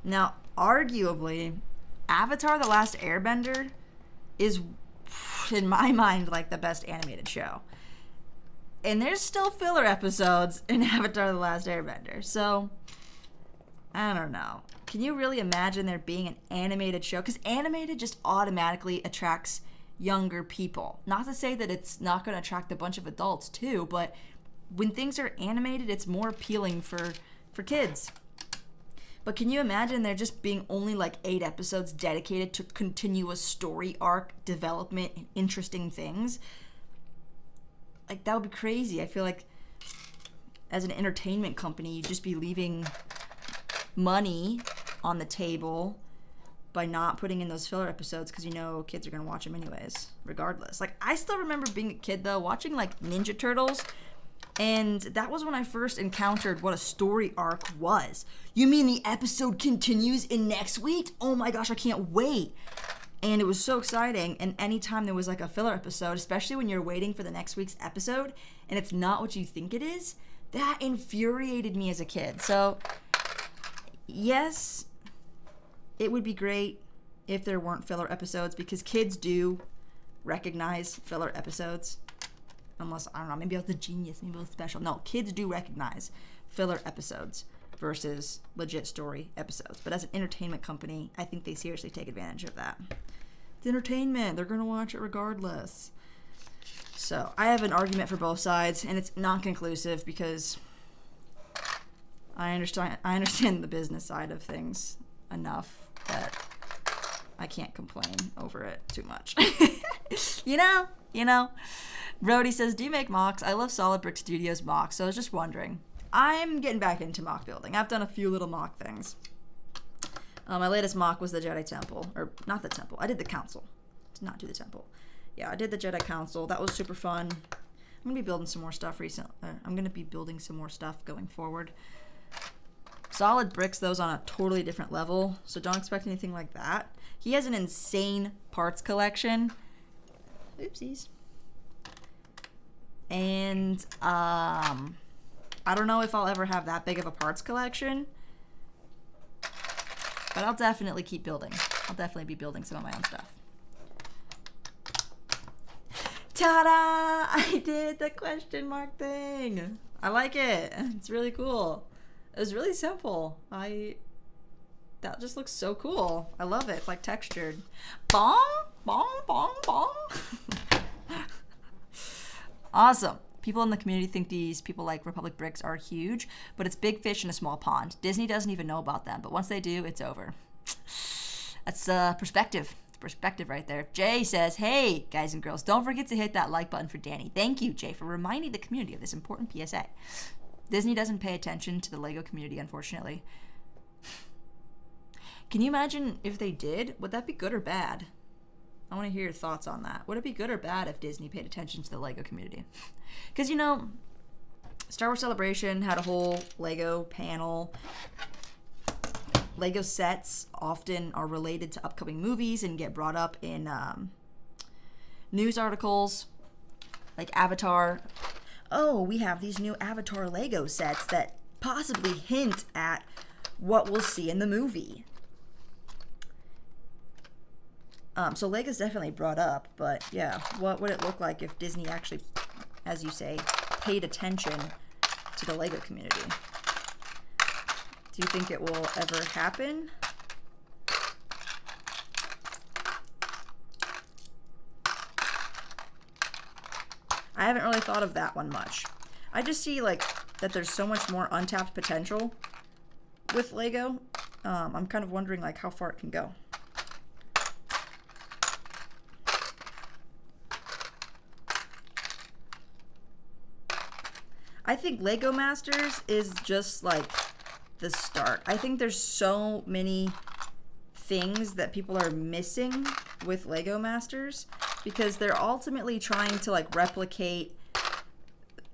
Now, arguably, Avatar: The Last Airbender is, in my mind, like the best animated show. And there's still filler episodes in Avatar: The Last Airbender. So, I don't know. Can you really imagine there being an animated show? Because animated just automatically attracts younger people. Not to say that it's not going to attract a bunch of adults too, but when things are animated, it's more appealing for kids. But can you imagine there just being only like 8 episodes dedicated to continuous story arc development and interesting things? Like, that would be crazy. I feel like as an entertainment company, you'd just be leaving money on the table by not putting in those filler episodes because you know kids are going to watch them anyways, regardless. Like, I still remember being a kid, though, watching like Ninja Turtles. And that was when I first encountered what a story arc was. You mean the episode continues in next week? Oh my gosh, I can't wait. And it was so exciting. And anytime there was like a filler episode, especially when you're waiting for the next week's episode and it's not what you think it is, that infuriated me as a kid. So, yes, it would be great if there weren't filler episodes because kids do recognize filler episodes. Unless, I don't know, maybe I was the genius, maybe I was special. No, kids do recognize filler episodes versus legit story episodes. But as an entertainment company, I think they seriously take advantage of that. It's entertainment. They're going to watch it regardless. So I have an argument for both sides, and it's not conclusive because I understand the business side of things enough that I can't complain over it too much. You know. Brody says, do you make mocks? I love Solid Brick Studios mocks, so I was just wondering. I'm getting back into mock building. I've done a few little mock things. My latest mock was the Jedi Temple. Or, not the Temple. I did the Council. Did not do the Temple. Yeah, I did the Jedi Council. That was super fun. I'm going to be building some more stuff going forward. Solid Bricks, though, is on a totally different level, so don't expect anything like that. He has an insane parts collection. Oopsies. And I don't know if I'll ever have that big of a parts collection, but I'll definitely keep building. I'll definitely be building some of my own stuff. Ta-da! I did the question mark thing. I like it. It's really cool. It was really simple. That just looks so cool. I love it. It's like textured. Bong, bong, bong, bong. Awesome. People in the community think these people like Republic Bricks are huge, but it's big fish in a small pond. Disney doesn't even know about them, but once they do, it's over. That's perspective. It's perspective right there. Jay says, hey, guys and girls, don't forget to hit that like button for Dani. Thank you, Jay, for reminding the community of this important PSA. Disney doesn't pay attention to the LEGO community, unfortunately. Can you imagine if they did? Would that be good or bad? I want to hear your thoughts on that. Would it be good or bad if Disney paid attention to the LEGO community? Because, you know, Star Wars Celebration had a whole LEGO panel. LEGO sets often are related to upcoming movies and get brought up in news articles, like Avatar. Oh, we have these new Avatar LEGO sets that possibly hint at what we'll see in the movie. So LEGO's definitely brought up, but yeah, what would it look like if Disney actually, as you say, paid attention to the LEGO community? Do you think it will ever happen? I haven't really thought of that one much. I just see like that there's so much more untapped potential with LEGO. I'm kind of wondering like how far it can go. I think LEGO Masters is just like the start. I think there's so many things that people are missing with Lego Masters, because they're ultimately trying to like replicate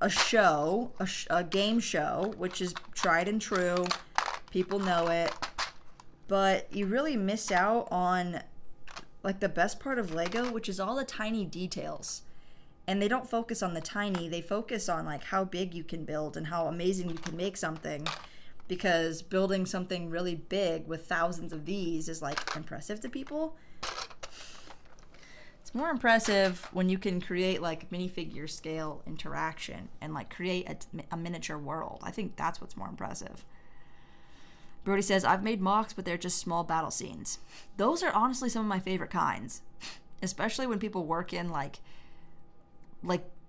a show, a game show, which is tried and true. People know it. But you really miss out on like the best part of Lego, which is all the tiny details. And they don't focus on the tiny, they focus on like how big you can build and how amazing you can make something. Because building something really big with thousands of these is like impressive to people. It's more impressive when you can create like minifigure scale interaction and like create a miniature world. I think that's what's more impressive. Brody says, I've made mocks, but they're just small battle scenes. Those are honestly some of my favorite kinds, especially when people work in like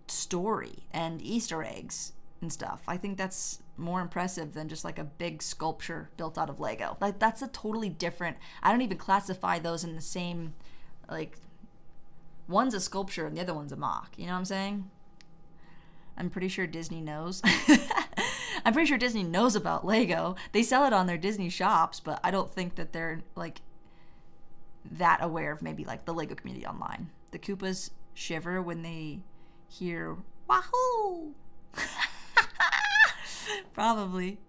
story and Easter eggs and stuff. I think that's more impressive than just like a big sculpture built out of Lego. Like that's a totally different, I don't even classify those in the same, like one's a sculpture and the other one's a mock. You know what I'm saying? I'm pretty sure Disney knows. I'm pretty sure Disney knows about Lego. They sell it on their Disney shops, but I don't think that they're like that aware of maybe like the Lego community online. The Koopas shiver when they hear Wahoo! Probably.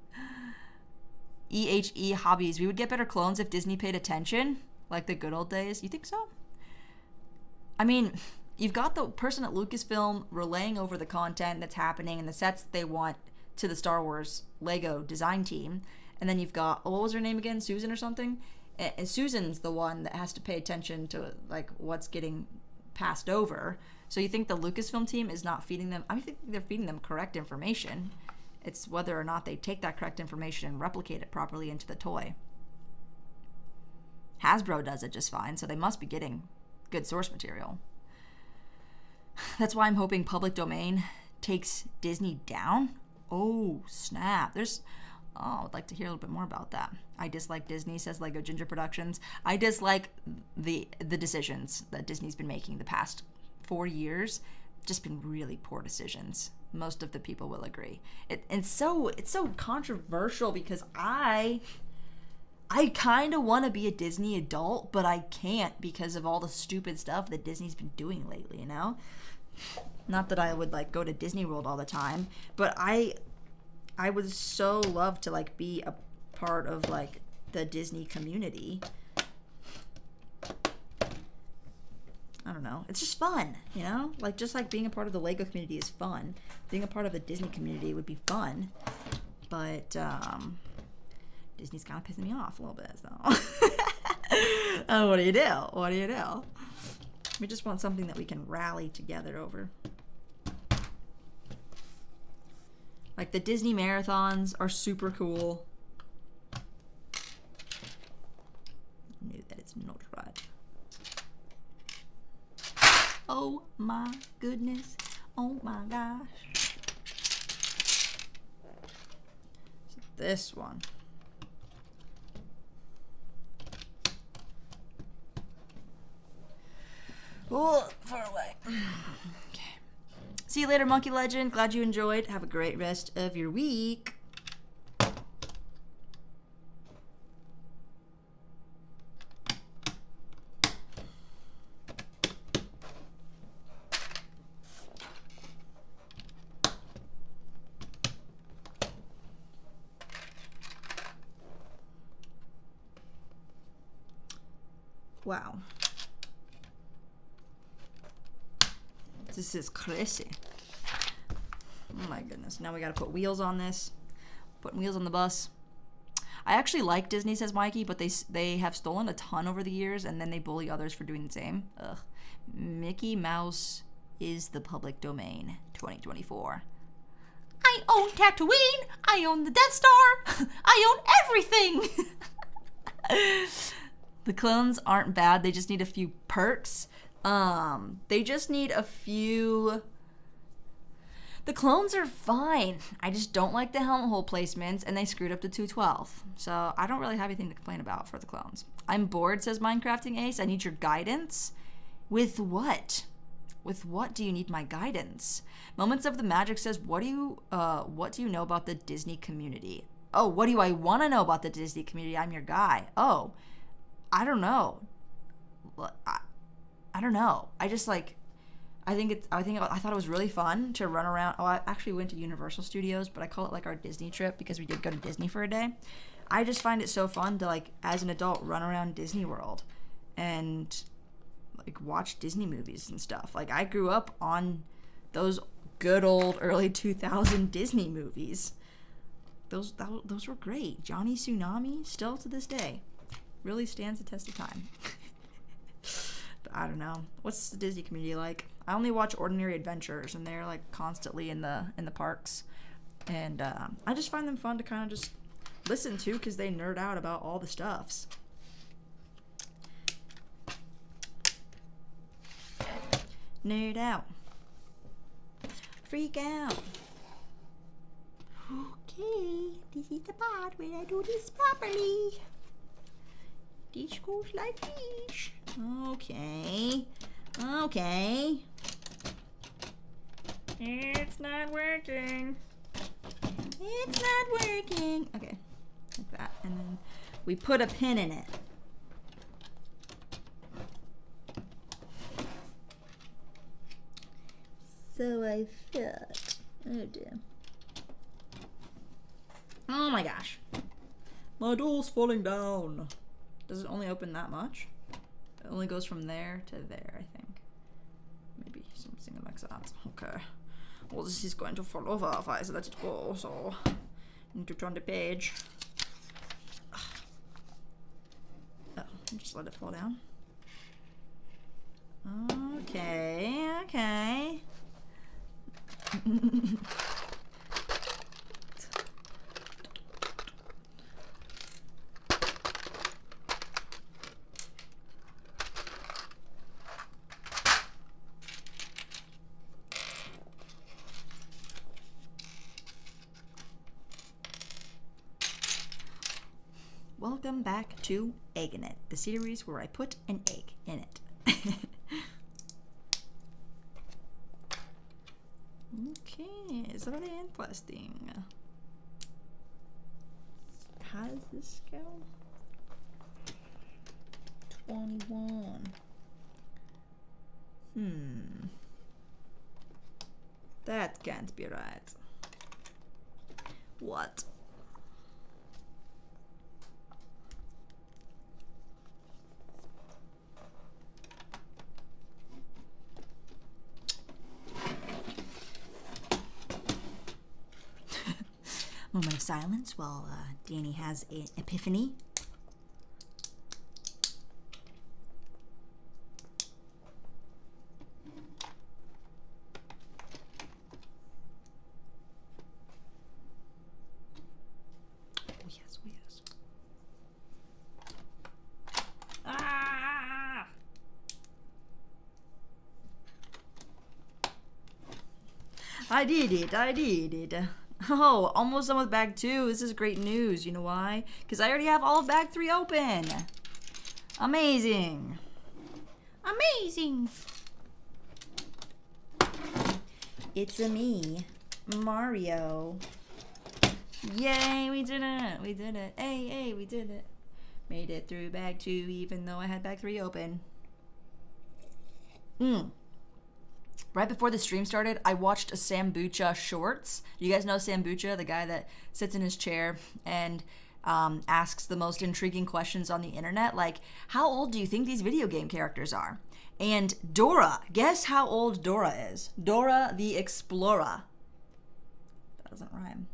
EHE Hobbies. We would get better clones if Disney paid attention, like the good old days. You think so? I mean, you've got the person at Lucasfilm relaying over the content that's happening and the sets they want to the Star Wars Lego design team. And then you've got, what was her name again? Susan or something? And Susan's the one that has to pay attention to like what's getting passed over. So you think the Lucasfilm team is not feeding them? I think they're feeding them correct information. It's whether or not they take that correct information and replicate it properly into the toy. Hasbro does it just fine, so they must be getting good source material. That's why I'm hoping public domain takes Disney down. Oh, snap. I would like to hear a little bit more about that. I dislike Disney, says Lego Ginger Productions. I dislike the decisions that Disney's been making the past 4 years. Just been really poor decisions. Most of the people will agree. It's so controversial because I kind of want to be a Disney adult, but I can't because of all the stupid stuff that Disney's been doing lately, you know? Not that I would like go to Disney World all the time, but I would so love to like be a part of like the Disney community. I don't know. It's just fun, you know? Like just like being a part of the Lego community is fun. Being a part of the Disney community would be fun. But Disney's kind of pissing me off a little bit, so. Oh, what do you do? What do you do? We just want something that we can rally together over. Like the Disney marathons are super cool. I knew that it's not right. Oh my goodness. Oh my gosh. So this one. Oh, far away. Okay. See you later, Monkey Legend. Glad you enjoyed. Have a great rest of your week. Wow. This is crazy. Oh my goodness. Now we gotta put wheels on this. Putting wheels on the bus. I actually like Disney, says Mikey, but they have stolen a ton over the years and then they bully others for doing the same. Ugh. Mickey Mouse is the public domain 2024. I own Tatooine. I own the Death Star. I own everything. The clones aren't bad. They just need a few perks. They just need a few. The clones are fine. I just don't like the helmet hole placements, and they screwed up the 212. So I don't really have anything to complain about for the clones. I'm bored, says Minecrafting Ace. I need your guidance. With what? With what do you need my guidance? Moments of the Magic says, what do you know about the Disney community? Oh, what do I want to know about the Disney community? I'm your guy. Oh, I don't know. I don't know. I just like, I thought it was really fun to run around. Oh, I actually went to Universal Studios, but I call it like our Disney trip because we did go to Disney for a day. I just find it so fun to like, as an adult, run around Disney World and like watch Disney movies and stuff. Like I grew up on those good old early 2000 Disney movies. Those were great. Johnny Tsunami, still to this day, really stands the test of time. But I don't know. What's the Disney community like? I only watch Ordinary Adventures, and they're like constantly in the parks, and I just find them fun to kind of just listen to because they nerd out about all the stuffs. Nerd out. Freak out. Okay, this is the part where I do this properly. This goes like this. Okay. It's not working. Okay, like that. And then we put a pin in it. So I thought, oh dear. Oh my gosh. My doll's falling down. Does it only open that much? It only goes from there to there, I think. Maybe something like that. Okay. Well, this is going to fall over if I let it go, so I need to turn the page. Oh, just let it fall down. Okay. Welcome back to Egg in It, the series where I put an egg in it. Okay, it's really interesting. How does this go? 21. That can't be right. What? Moment of silence while Dani has an epiphany. Oh yes, oh yes. Ah! I did it. Oh, almost done with bag 2. This is great news. You know why? Because I already have all of bag 3 open. Amazing. It's a me, Mario. Yay, we did it. Hey, we did it. Made it through bag 2 even though I had bag 3 open. Right before the stream started, I watched a Sambucha shorts. You guys know Sambucha, the guy that sits in his chair and asks the most intriguing questions on the internet, like, how old do you think these video game characters are? And Dora, guess how old Dora is? Dora the Explorer. That doesn't rhyme.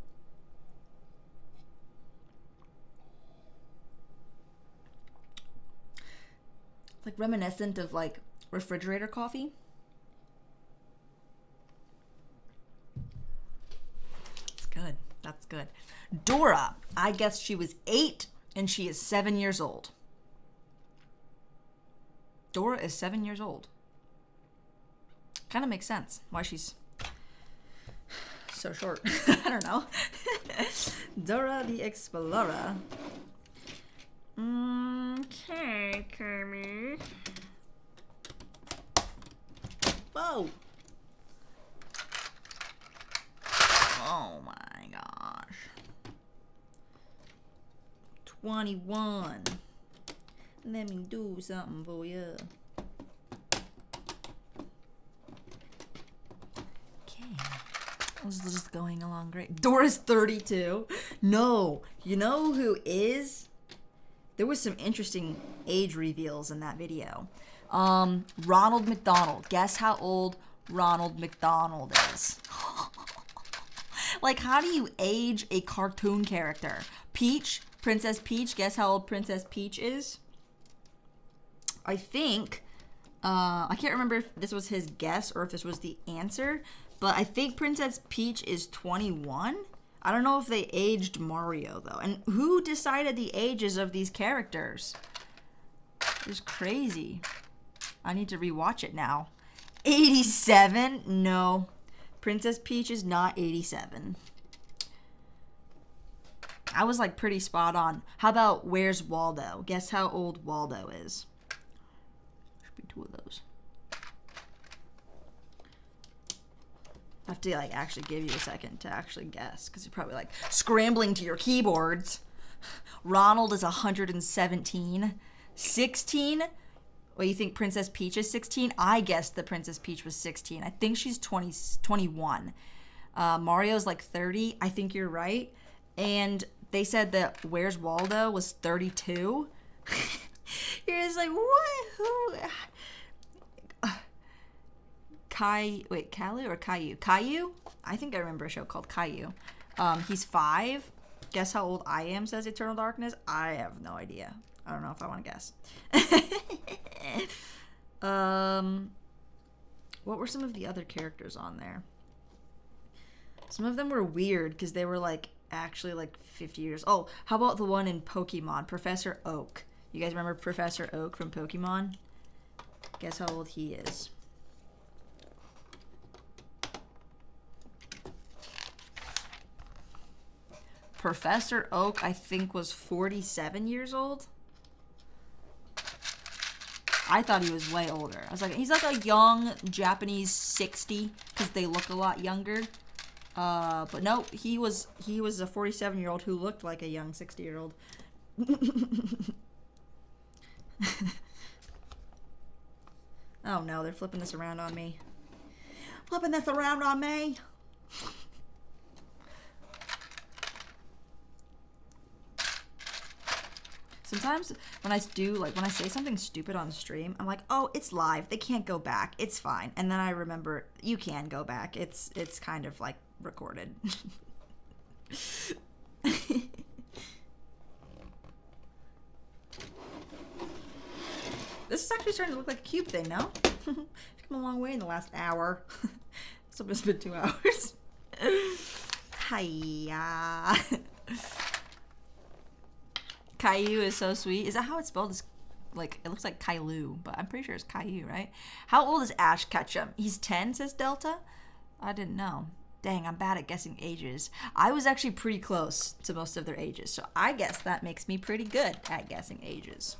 It's like reminiscent of like refrigerator coffee. That's good. Dora, I guess she was 8 and she is 7 years old. Dora is 7 years old. Kind of makes sense why she's so short. I don't know. Dora the Explorer. Okay, Kermit. Whoa. Oh my gosh. 21. Let me do something for you. Okay. This is just going along great. Dora's 32. No. You know who is? There was some interesting age reveals in that video. Ronald McDonald. Guess how old Ronald McDonald is? Like, how do you age a cartoon character? Peach, Princess Peach. Guess how old Princess Peach is? I think, I can't remember if this was his guess or if this was the answer, but I think Princess Peach is 21. I don't know if they aged Mario, though. And who decided the ages of these characters? It was crazy. I need to rewatch it now. 87? No. Princess Peach is not 87. I was like pretty spot on. How about Where's Waldo? Guess how old Waldo is. Should be two of those. I have to like actually give you a second to actually guess because you're probably like scrambling to your keyboards. Ronald is 117. 16? Well, you think Princess Peach is 16? I guessed that Princess Peach was 16. I think she's 21. Mario's like 30. I think you're right. And they said that Where's Waldo was 32. You're just like, what? Who? Caillou or Caillou? Caillou? I think I remember a show called Caillou. He's 5. Guess how old I am, says Eternal Darkness. I have no idea. I don't know if I want to guess. What were some of the other characters on there? Some of them were weird because they were like actually like 50 years. Oh, how about the one in Pokemon, Professor Oak? You guys remember Professor Oak from Pokemon? Guess how old he is. Professor Oak, I think, was 47 years old. I thought he was way older. I was like, he's like a young Japanese 60 because they look a lot younger. But no, he was a 47-year-old who looked like a young 60-year-old. Oh no, they're flipping this around on me. Flipping this around on me. Sometimes when I say something stupid on stream, I'm like, oh, it's live. They can't go back. It's fine. And then I remember you can go back. It's kind of like recorded. This is actually starting to look like a cube thing, no? It's come a long way in the last hour. It's almost been 2 hours. Hiya. Caillou is so sweet. Is that how it's spelled? It's like, it looks like Caillou, but I'm pretty sure it's Caillou, right? How old is Ash Ketchum? He's 10, says Delta? I didn't know. Dang, I'm bad at guessing ages. I was actually pretty close to most of their ages, so I guess that makes me pretty good at guessing ages.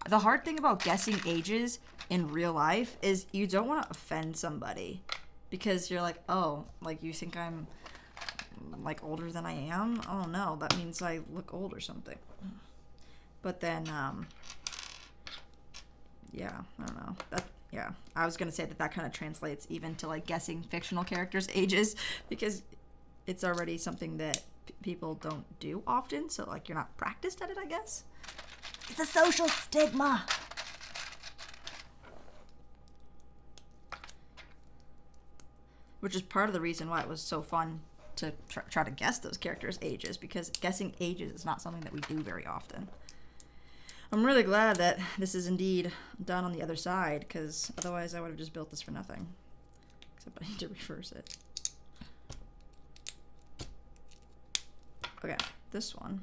The hard thing about guessing ages in real life is you don't want to offend somebody because you're like, oh, like you think I'm like older than I am? Oh no, that means I look old or something. But then, yeah, I don't know. Yeah, I was gonna say that kind of translates even to like guessing fictional characters' ages because it's already something that people don't do often. So like you're not practiced at it, I guess. It's a social stigma. Which is part of the reason why it was so fun to try to guess those characters' ages, because guessing ages is not something that we do very often. I'm really glad that this is indeed done on the other side, because otherwise I would have just built this for nothing. Except I need to reverse it. Okay, this one.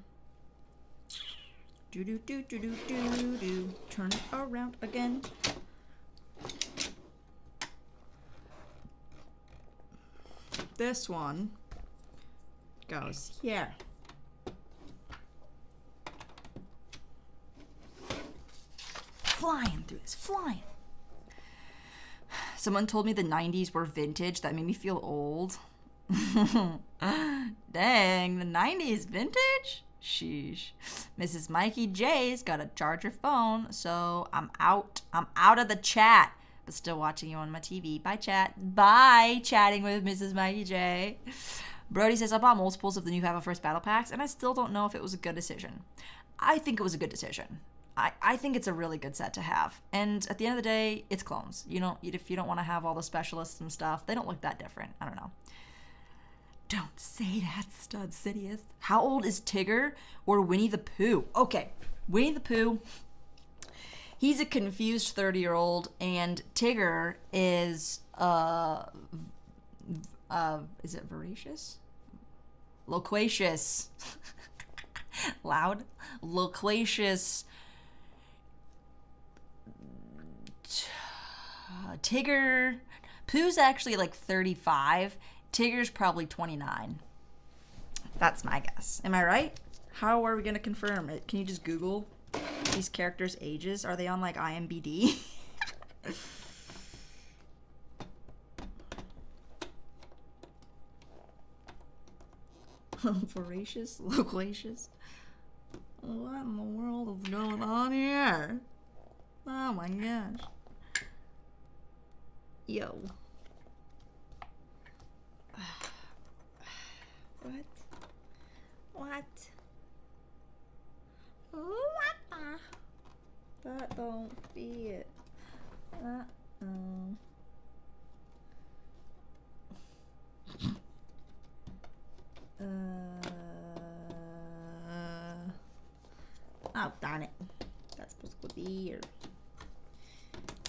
Do. Turn it around again. This one goes here. Flying through this, flying. Someone told me the 90s were vintage. That made me feel old. Dang, the 90s vintage? Sheesh. Mrs. Mikey J's got to charge her phone, so I'm out. I'm out of the chat, but still watching you on my TV. Bye, chat. Bye, chatting with Mrs. Mikey J. Brody says, I bought multiples of the new Have a First Battle Packs, and I still don't know if it was a good decision. I think it was a good decision. I think it's a really good set to have. And at the end of the day, it's clones. If you don't want to have all the specialists and stuff, they don't look that different. I don't know. Don't say that, Stud Sidious. How old is Tigger or Winnie the Pooh? Okay, Winnie the Pooh, he's a confused 30-year-old, and Tigger is, is it voracious? Loquacious. Loud? Loquacious. Tigger. Pooh's actually like 35. Tigger's probably 29. That's my guess. Am I right? How are we going to confirm it? Can you just Google these characters' ages? Are they on like IMDb? Voracious? Loquacious? What in the world is going on here? Oh my gosh. Yo. What? What? What? That don't fit. Uh-oh. Oh, darn it. That's supposed to be here.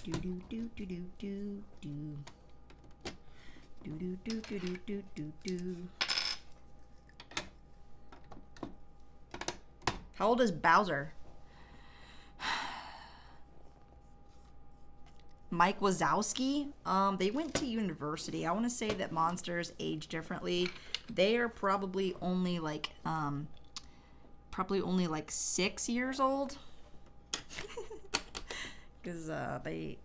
Do do do do do do do. Do do do do do do do do. How old is Bowser? Mike Wazowski. They went to university. I want to say that monsters age differently. They are probably only like 6 years old. Because they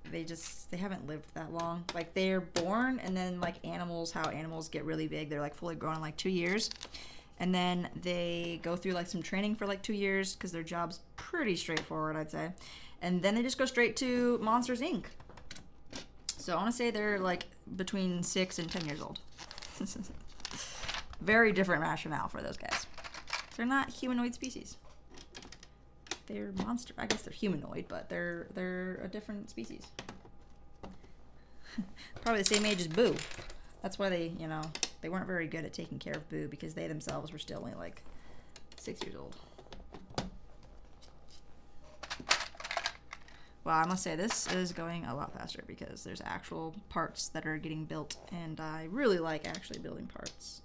haven't lived that long. Like, they're born, and then like how animals get really big, they're like fully grown in like 2 years, and then they go through like some training for like 2 years because their job's pretty straightforward, I'd say, and then they just go straight to Monsters Inc. So I want to say they're like between 6 and 10 years old. Very different rationale for those guys. They're not humanoid species. They're monster. I guess they're humanoid, but they're a different species. Probably the same age as Boo. That's why they weren't very good at taking care of Boo, because they themselves were still only like 6 years old. Well, I must say this is going a lot faster because there's actual parts that are getting built, and I really like actually building parts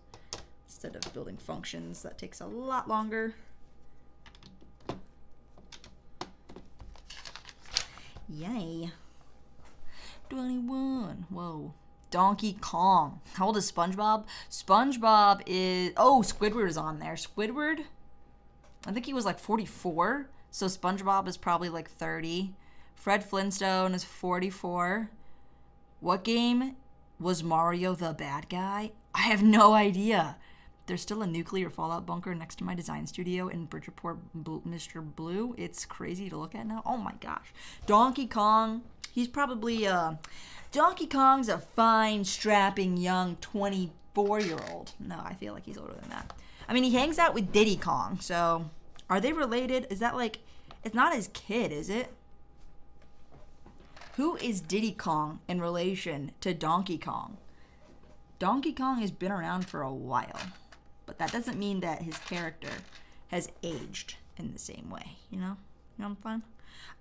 instead of building functions. That takes a lot longer. Yay. 21. Whoa. Donkey Kong. How old is SpongeBob? SpongeBob is... Oh, Squidward is on there. Squidward? I think he was like 44. So SpongeBob is probably like 30. Fred Flintstone is 44. What game was Mario the bad guy? I have no idea. There's still a nuclear fallout bunker next to my design studio in Bridgeport, Mr. Blue. It's crazy to look at now. Oh my gosh. Donkey Kong. He's probably, Donkey Kong's a fine, strapping, young 24-year-old. No, I feel like he's older than that. I mean, he hangs out with Diddy Kong, so are they related? Is that like, it's not his kid, is it? Who is Diddy Kong in relation to Donkey Kong? Donkey Kong has been around for a while, but that doesn't mean that his character has aged in the same way, you know? You know what I'm saying?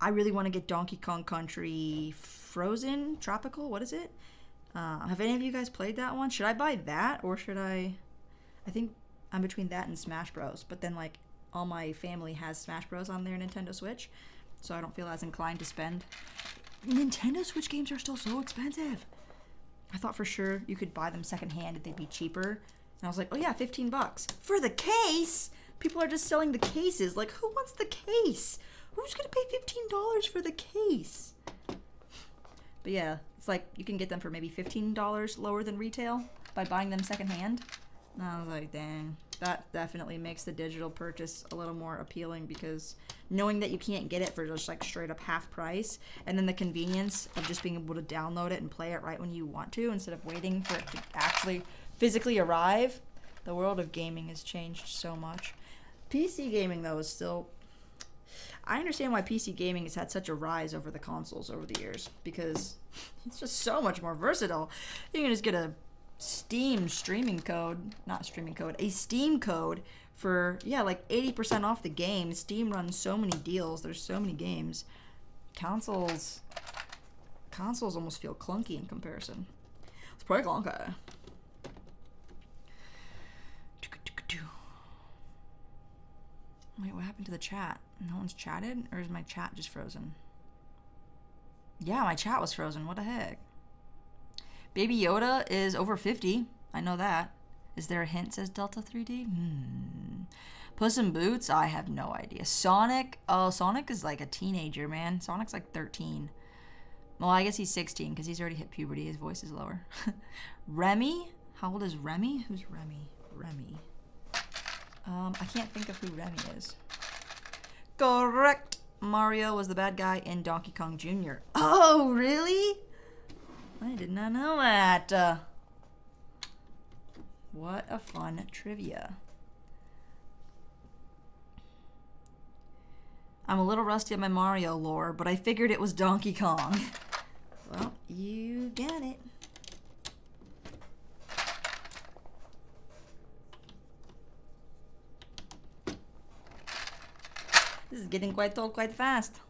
I really want to get Donkey Kong Country Frozen Tropical. What is it? Have any of you guys played that one? Should I buy that, or should I think I'm between that and Smash Bros. But then like all my family has Smash Bros on their Nintendo Switch, so I don't feel as inclined to spend. Nintendo Switch games are still so expensive. I thought for sure you could buy them secondhand and they'd be cheaper. And I was like, oh yeah, $15 for the case. People are just selling the cases. Like, who wants the case? Who's gonna pay $15 for the case? But yeah, it's like you can get them for maybe $15 lower than retail by buying them secondhand. And I was like, dang, that definitely makes the digital purchase a little more appealing, because knowing that you can't get it for just like straight up half price, and then the convenience of just being able to download it and play it right when you want to instead of waiting for it to actually physically arrive. The world of gaming has changed so much. PC gaming, though, is still... I understand why PC gaming has had such a rise over the consoles over the years, because it's just so much more versatile. You can just get a Steam streaming code, not streaming code, a Steam code for, yeah, like 80% off the game. Steam runs so many deals. There's so many games. Consoles almost feel clunky in comparison. It's pretty clunky. Wait, what happened to the chat? No one's chatted? Or is my chat just frozen? Yeah, my chat was frozen. What the heck? Baby Yoda is over 50. I know that. Is there a hint, says Delta 3D? Puss in Boots? I have no idea. Sonic? Oh, Sonic is like a teenager, man. Sonic's like 13. Well, I guess he's 16 because he's already hit puberty. His voice is lower. Remy? How old is Remy? Who's Remy? Remy. I can't think of who Remy is. Correct. Mario was the bad guy in Donkey Kong Jr. Oh, really? I did not know that. What a fun trivia. I'm a little rusty on my Mario lore, but I figured it was Donkey Kong. Well, you got it. This is getting quite old quite fast.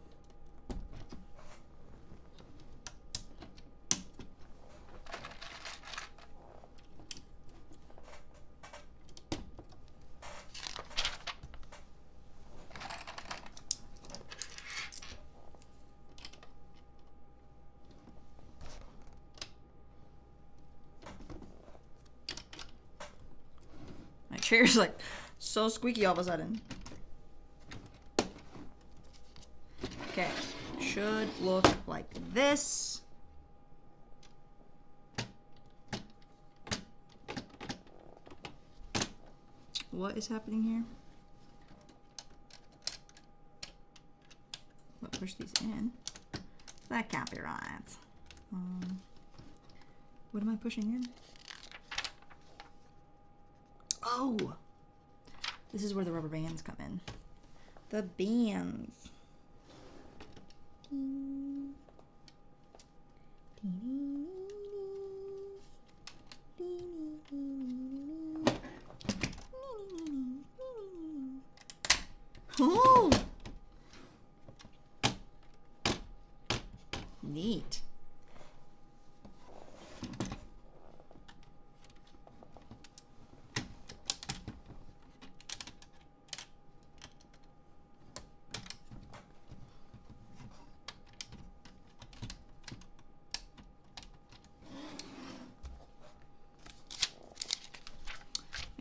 My chair's like so squeaky all of a sudden. Okay, should look like this. What is happening here? What, push these in? That can't be right. What am I pushing in? Oh! This is where the rubber bands come in. The bands. Oh, neat.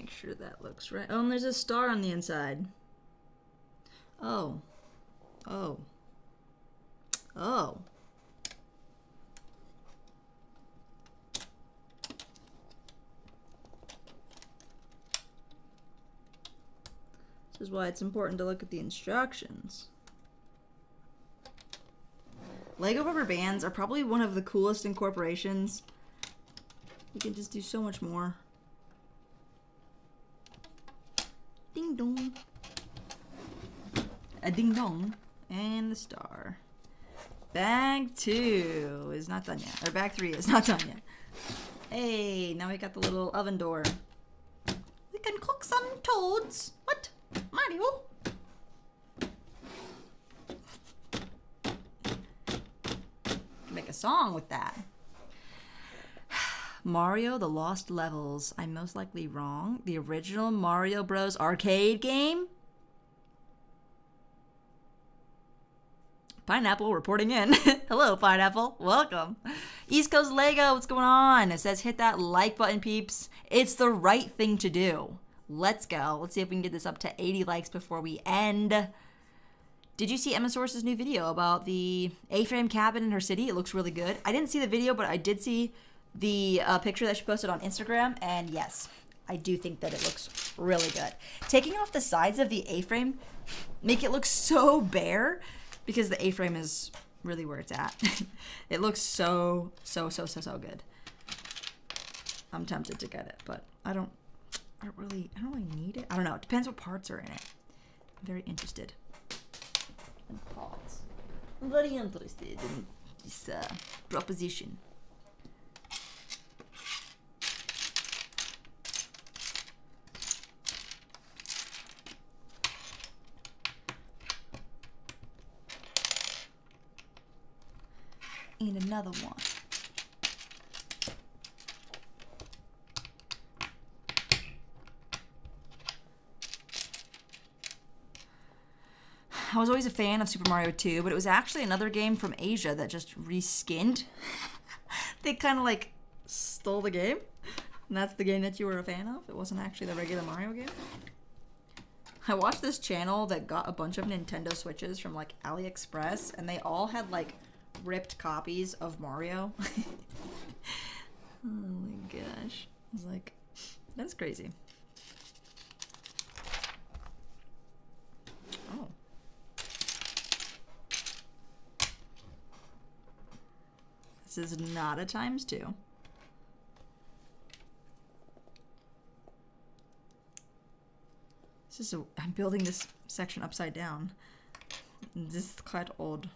Sure that looks right. Oh, and there's a star on the inside. Oh. Oh. Oh. This is why it's important to look at the instructions. Lego rubber bands are probably one of the coolest incorporations. You can just do so much more. Ding dong. A ding dong. And the star. Bag 2 is not done yet. Or bag 3 is not done yet. Hey, now we got the little oven door. We can cook some toads. What? Mario? Can make a song with that. Mario the Lost Levels. I'm most likely wrong. The original Mario Bros. Arcade game? Pineapple reporting in. Hello, Pineapple. Welcome. East Coast Lego, what's going on? It says hit that like button, peeps. It's the right thing to do. Let's go. Let's see if we can get this up to 80 likes before we end. Did you see Emma Source's new video about the A-frame cabin in her city? It looks really good. I didn't see the video, but I did see the picture that she posted on Instagram, and yes, I do think that it looks really good. Taking off the sides of the A-frame make it look so bare because the A-frame is really where it's at. It looks so good. I'm tempted to get it, but I don't really need it. I don't know. It depends what parts are in it. I'm very interested in parts. I'm very interested in this proposition. And another one. I was always a fan of Super Mario 2, but it was actually another game from Asia that just reskinned. They kind of like stole the game, and that's the game that you were a fan of. It wasn't actually the regular Mario game. I watched this channel that got a bunch of Nintendo Switches from like AliExpress, and they all had like ripped copies of Mario. Oh my gosh. I was like, that's crazy. Oh. This is not a ×2. I'm building this section upside down. This is quite odd.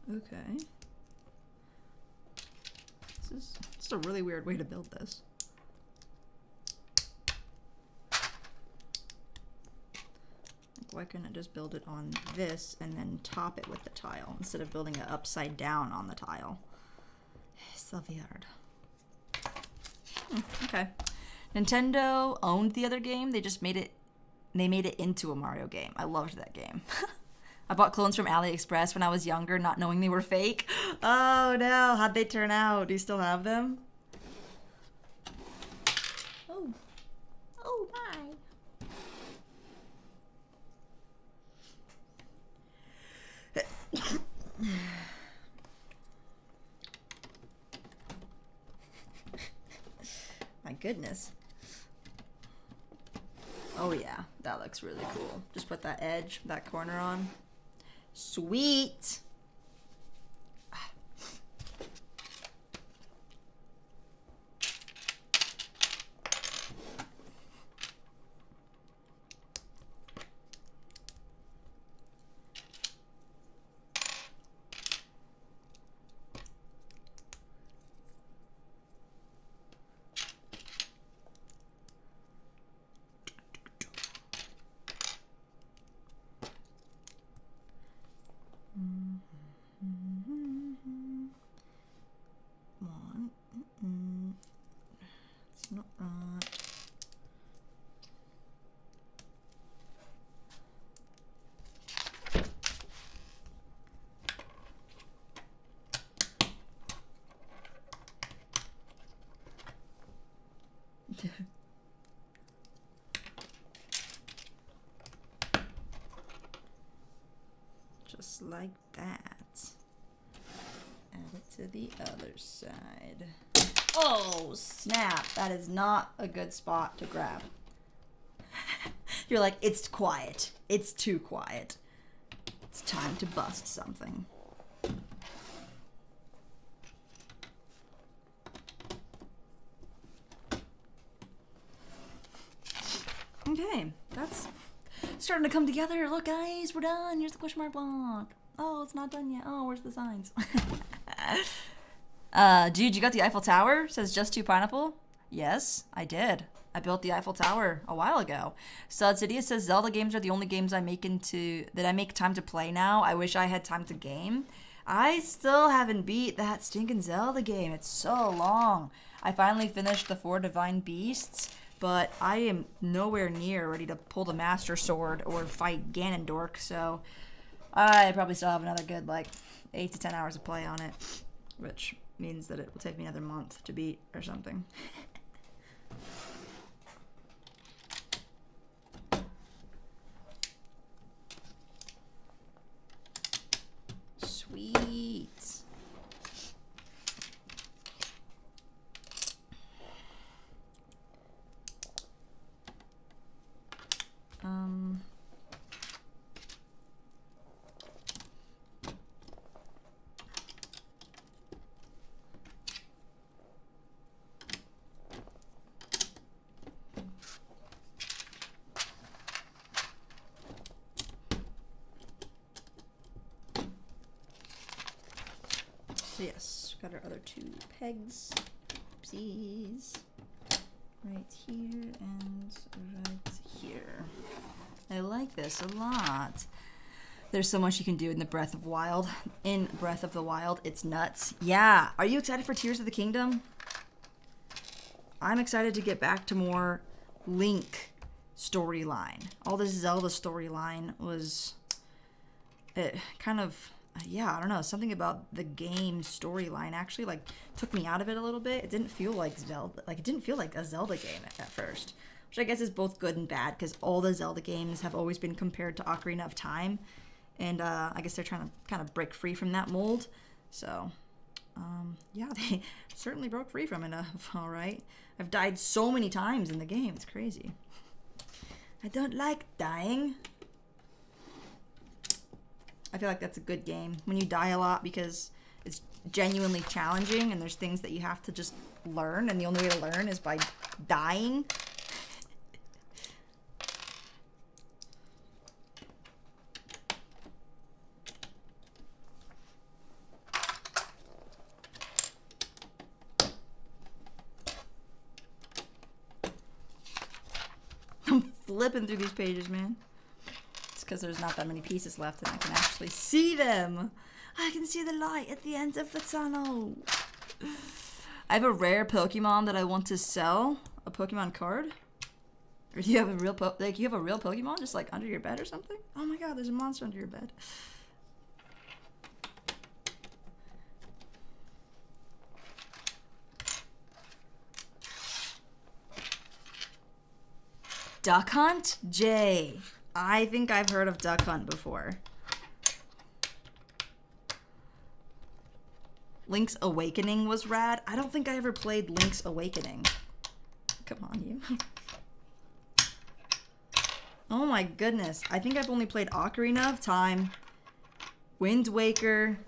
Okay. This is a really weird way to build this. Why couldn't I just build it on this and then top it with the tile instead of building it upside down on the tile? So weird. Okay. Nintendo owned the other game. They just made it into a Mario game. I loved that game. I bought clones from AliExpress when I was younger, not knowing they were fake. Oh no, how'd they turn out? Do you still have them? Oh. Oh my. My goodness. Oh yeah, that looks really cool. Just put that edge, that corner on. Sweet. It's not right. Just like that. Add it to the other side. Oh, snap. That is not a good spot to grab. You're like, it's quiet. It's too quiet. It's time to bust something. Okay, that's starting to come together. Look, guys, we're done. Here's the question mark block. Oh, it's not done yet. Oh, where's the signs? Dude, you got the Eiffel Tower? Says Just 2 Pineapple. Yes, I did. I built the Eiffel Tower a while ago. Stud City says Zelda games are the only games I make time to play now. I wish I had time to game. I still haven't beat that stinking Zelda game. It's so long. I finally finished the 4 Divine Beasts, but I am nowhere near ready to pull the Master Sword or fight Ganondorf, so I probably still have another good, like, 8 to 10 hours of play on it, which means that it will take me another month to beat or something. Sweet. So yes, got our other 2 pegs. Oopsies. Right here and right here. I like this a lot. There's so much you can do in the Breath of Wild. In Breath of the Wild, it's nuts. Yeah. Are you excited for Tears of the Kingdom? I'm excited to get back to more Link storyline. All this Zelda storyline was kind of, yeah, I don't know. Something about the game storyline actually like took me out of it a little bit. It didn't feel like Zelda. Like it didn't feel like a Zelda game at first, which I guess is both good and bad because all the Zelda games have always been compared to Ocarina of Time, and I guess they're trying to kind of break free from that mold. So, yeah, they certainly broke free from it. All right, I've died so many times in the game. It's crazy. I don't like dying. I feel like that's a good game when you die a lot because it's genuinely challenging and there's things that you have to just learn, and the only way to learn is by dying. I'm flipping through these pages, man. Because there's not that many pieces left and I can actually see them. I can see the light at the end of the tunnel. I have a rare Pokemon that I want to sell. A Pokemon card? Or do you have a real you have a real Pokemon just like under your bed or something? Oh my god, there's a monster under your bed. Duck Hunt? Jay. I think I've heard of Duck Hunt before. Link's Awakening was rad. I don't think I ever played Link's Awakening. Come on, you. Oh my goodness. I think I've only played Ocarina of Time, Wind Waker.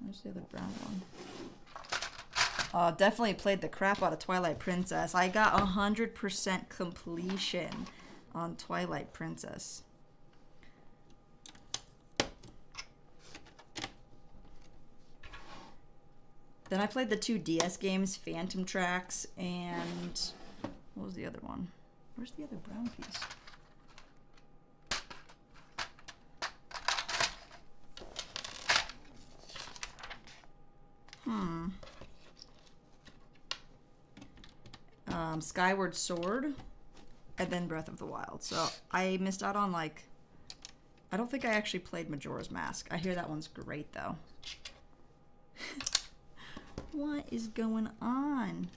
Where's the other brown one? Definitely played the crap out of Twilight Princess. I got 100% completion on Twilight Princess. Then I played the 2 DS games, Phantom Tracks, and what was the other one? Where's the other brown piece? Skyward Sword, and then Breath of the Wild. So I missed out on, like, I don't think I actually played Majora's Mask. I hear that one's great, though. What is going on?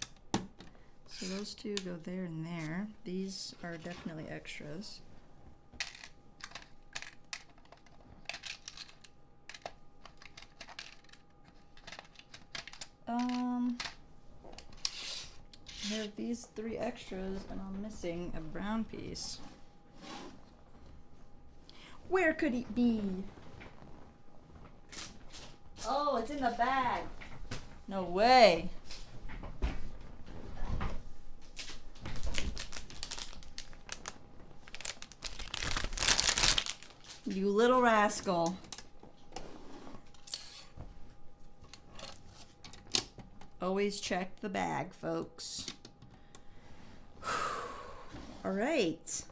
So those 2 go there and there. These are definitely extras. I have these 3 extras, and I'm missing a brown piece. Where could it be? Oh, it's in the bag. No way. You little rascal. Always check the bag, folks. All right.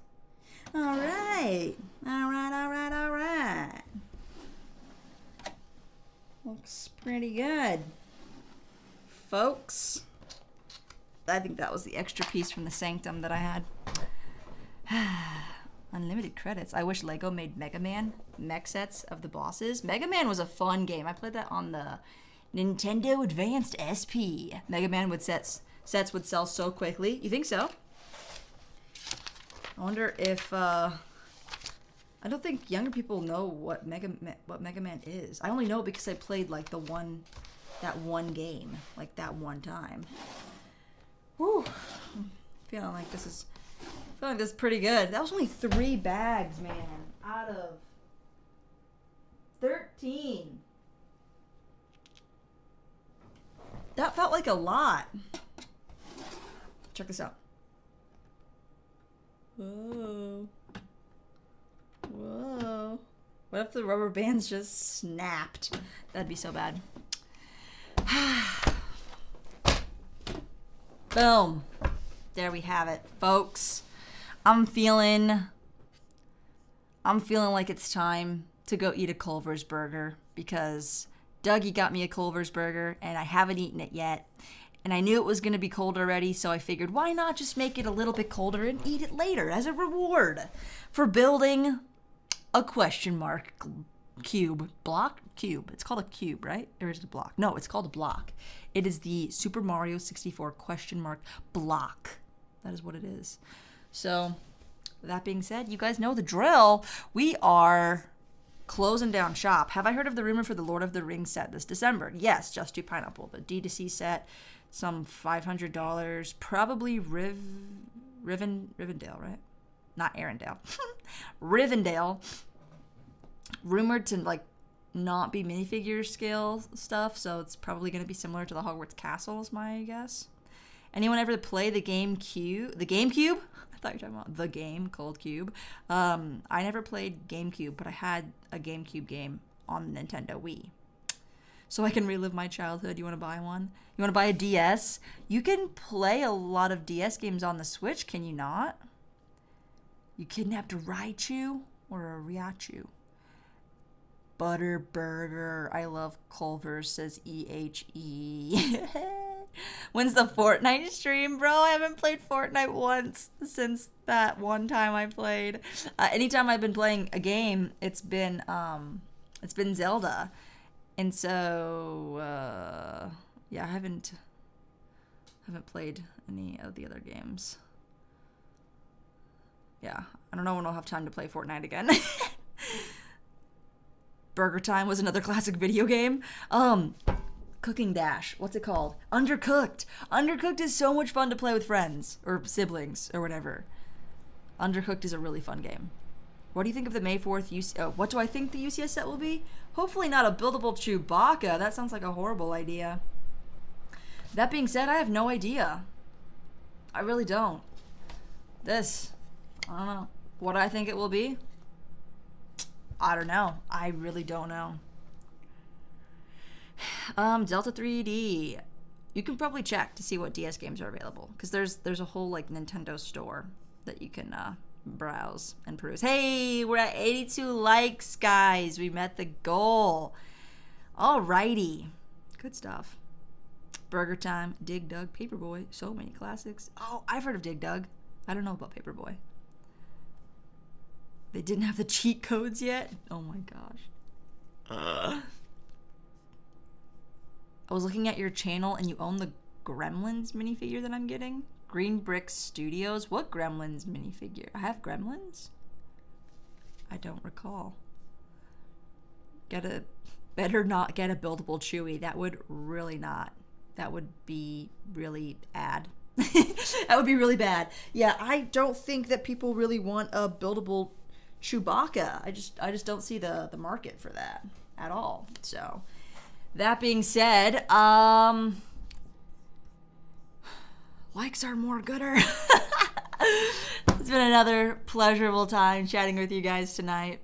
All right. All right, all right, all right. Looks pretty good, folks. I think that was the extra piece from the Sanctum that I had. Unlimited credits. I wish Lego made Mega Man mech sets of the bosses. Mega Man was a fun game. I played that on the Nintendo Advanced SP. Mega Man sets would sell so quickly. You think so? I wonder if I don't think younger people know what Mega Man is. I only know it because I played like that one game, like that one time. Whew. Feeling like this is pretty good. That was only 3 bags, man, out of 13. That felt like a lot. Check this out. Whoa. Whoa. What if the rubber bands just snapped? That'd be so bad. Boom. There we have it, folks. I'm feeling like it's time to go eat a Culver's burger because Dougie got me a Culver's burger and I haven't eaten it yet. And I knew it was going to be cold already, so I figured why not just make it a little bit colder and eat it later as a reward for building a question mark cube. Block? Cube. It's called a cube, right? Or is it a block? No, it's called a block. It is the Super Mario 64 question mark block. That is what it is. So, that being said, you guys know the drill. We are closing down shop. Have I heard of the rumor for the Lord of the Rings set this December? Yes, Just Do Pineapple, the D2C set. Some $500, probably Rivendell, right? Not Arendelle. Rivendell. Rumored to like not be minifigure scale stuff, so it's probably going to be similar to the Hogwarts Castle is my guess. Anyone ever play the GameCube? The GameCube? I thought you were talking about the game called Cube. I never played GameCube, but I had a GameCube game on the Nintendo Wii. So I can relive my childhood. You want to buy one? You want to buy a DS? You can play a lot of DS games on the Switch, can you not? You kidnapped a Raichu or a Raichu? Butter Burger. I love Culver's, says EHE. When's the Fortnite stream, bro? I haven't played Fortnite once since that one time I played. Anytime I've been playing a game, it's been Zelda. And so, yeah, I haven't played any of the other games. Yeah, I don't know when I'll have time to play Fortnite again. Burger Time was another classic video game. Cooking Dash, what's it called? Undercooked. Undercooked is so much fun to play with friends or siblings or whatever. Undercooked is a really fun game. What do you think of the May 4th what do I think the UCS set will be? Hopefully not a buildable Chewbacca. That sounds like a horrible idea. That being said, I have no idea. I really don't. I don't know. What I think it will be? I don't know. I really don't know. Delta 3D. You can probably check to see what DS games are available because there's a whole like Nintendo store that you can browse and peruse. Hey, we're at 82 likes, guys. We met the goal. Alrighty. Good stuff. Burger Time, Dig Dug, Paperboy. So many classics. Oh, I've heard of Dig Dug. I don't know about Paperboy. They didn't have the cheat codes yet? Oh my gosh. I was looking at your channel and you own the Gremlins minifigure that I'm getting. Green Brick Studios. What Gremlins minifigure? I have Gremlins? I don't recall. Better not get a buildable Chewy. That would really not. That would be really bad. That would be really bad. Yeah, I don't think that people really want a buildable Chewbacca. I just don't see the market for that at all. So, that being said, likes are more gooder. It's been another pleasurable time chatting with you guys tonight.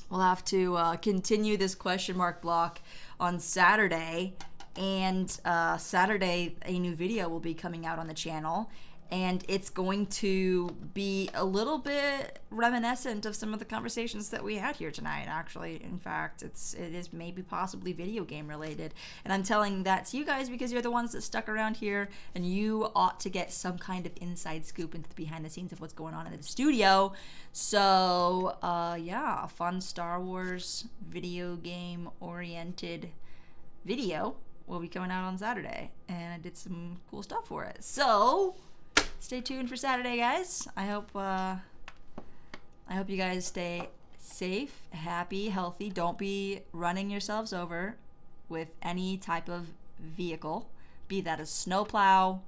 We'll have to continue this question mark block on Saturday. And Saturday, a new video will be coming out on the channel. And it's going to be a little bit reminiscent of some of the conversations that we had here tonight, actually. In fact, it is maybe possibly video game related. And I'm telling that to you guys because you're the ones that stuck around here, and you ought to get some kind of inside scoop into the behind the scenes of what's going on in the studio. So, yeah, a fun Star Wars video game oriented video will be coming out on Saturday. And I did some cool stuff for it. So stay tuned for Saturday, guys. I hope you guys stay safe, happy, healthy. Don't be running yourselves over with any type of vehicle, be that a snowplow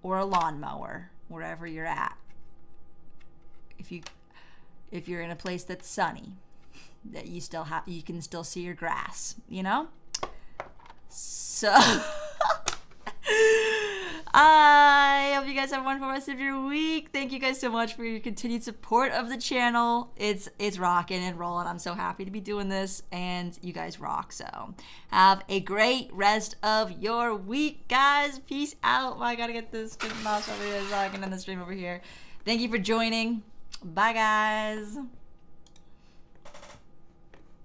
or a lawnmower, wherever you're at. If you're in a place that's sunny, that you can still see your grass, you know? So I hope you guys have a wonderful rest of your week. Thank you guys so much for your continued support of the channel. It's rocking and rolling. I'm so happy to be doing this, and you guys rock. So have a great rest of your week, guys. Peace out. I gotta get this mouse over here so I can end the stream over here. Thank you for joining. Bye, guys.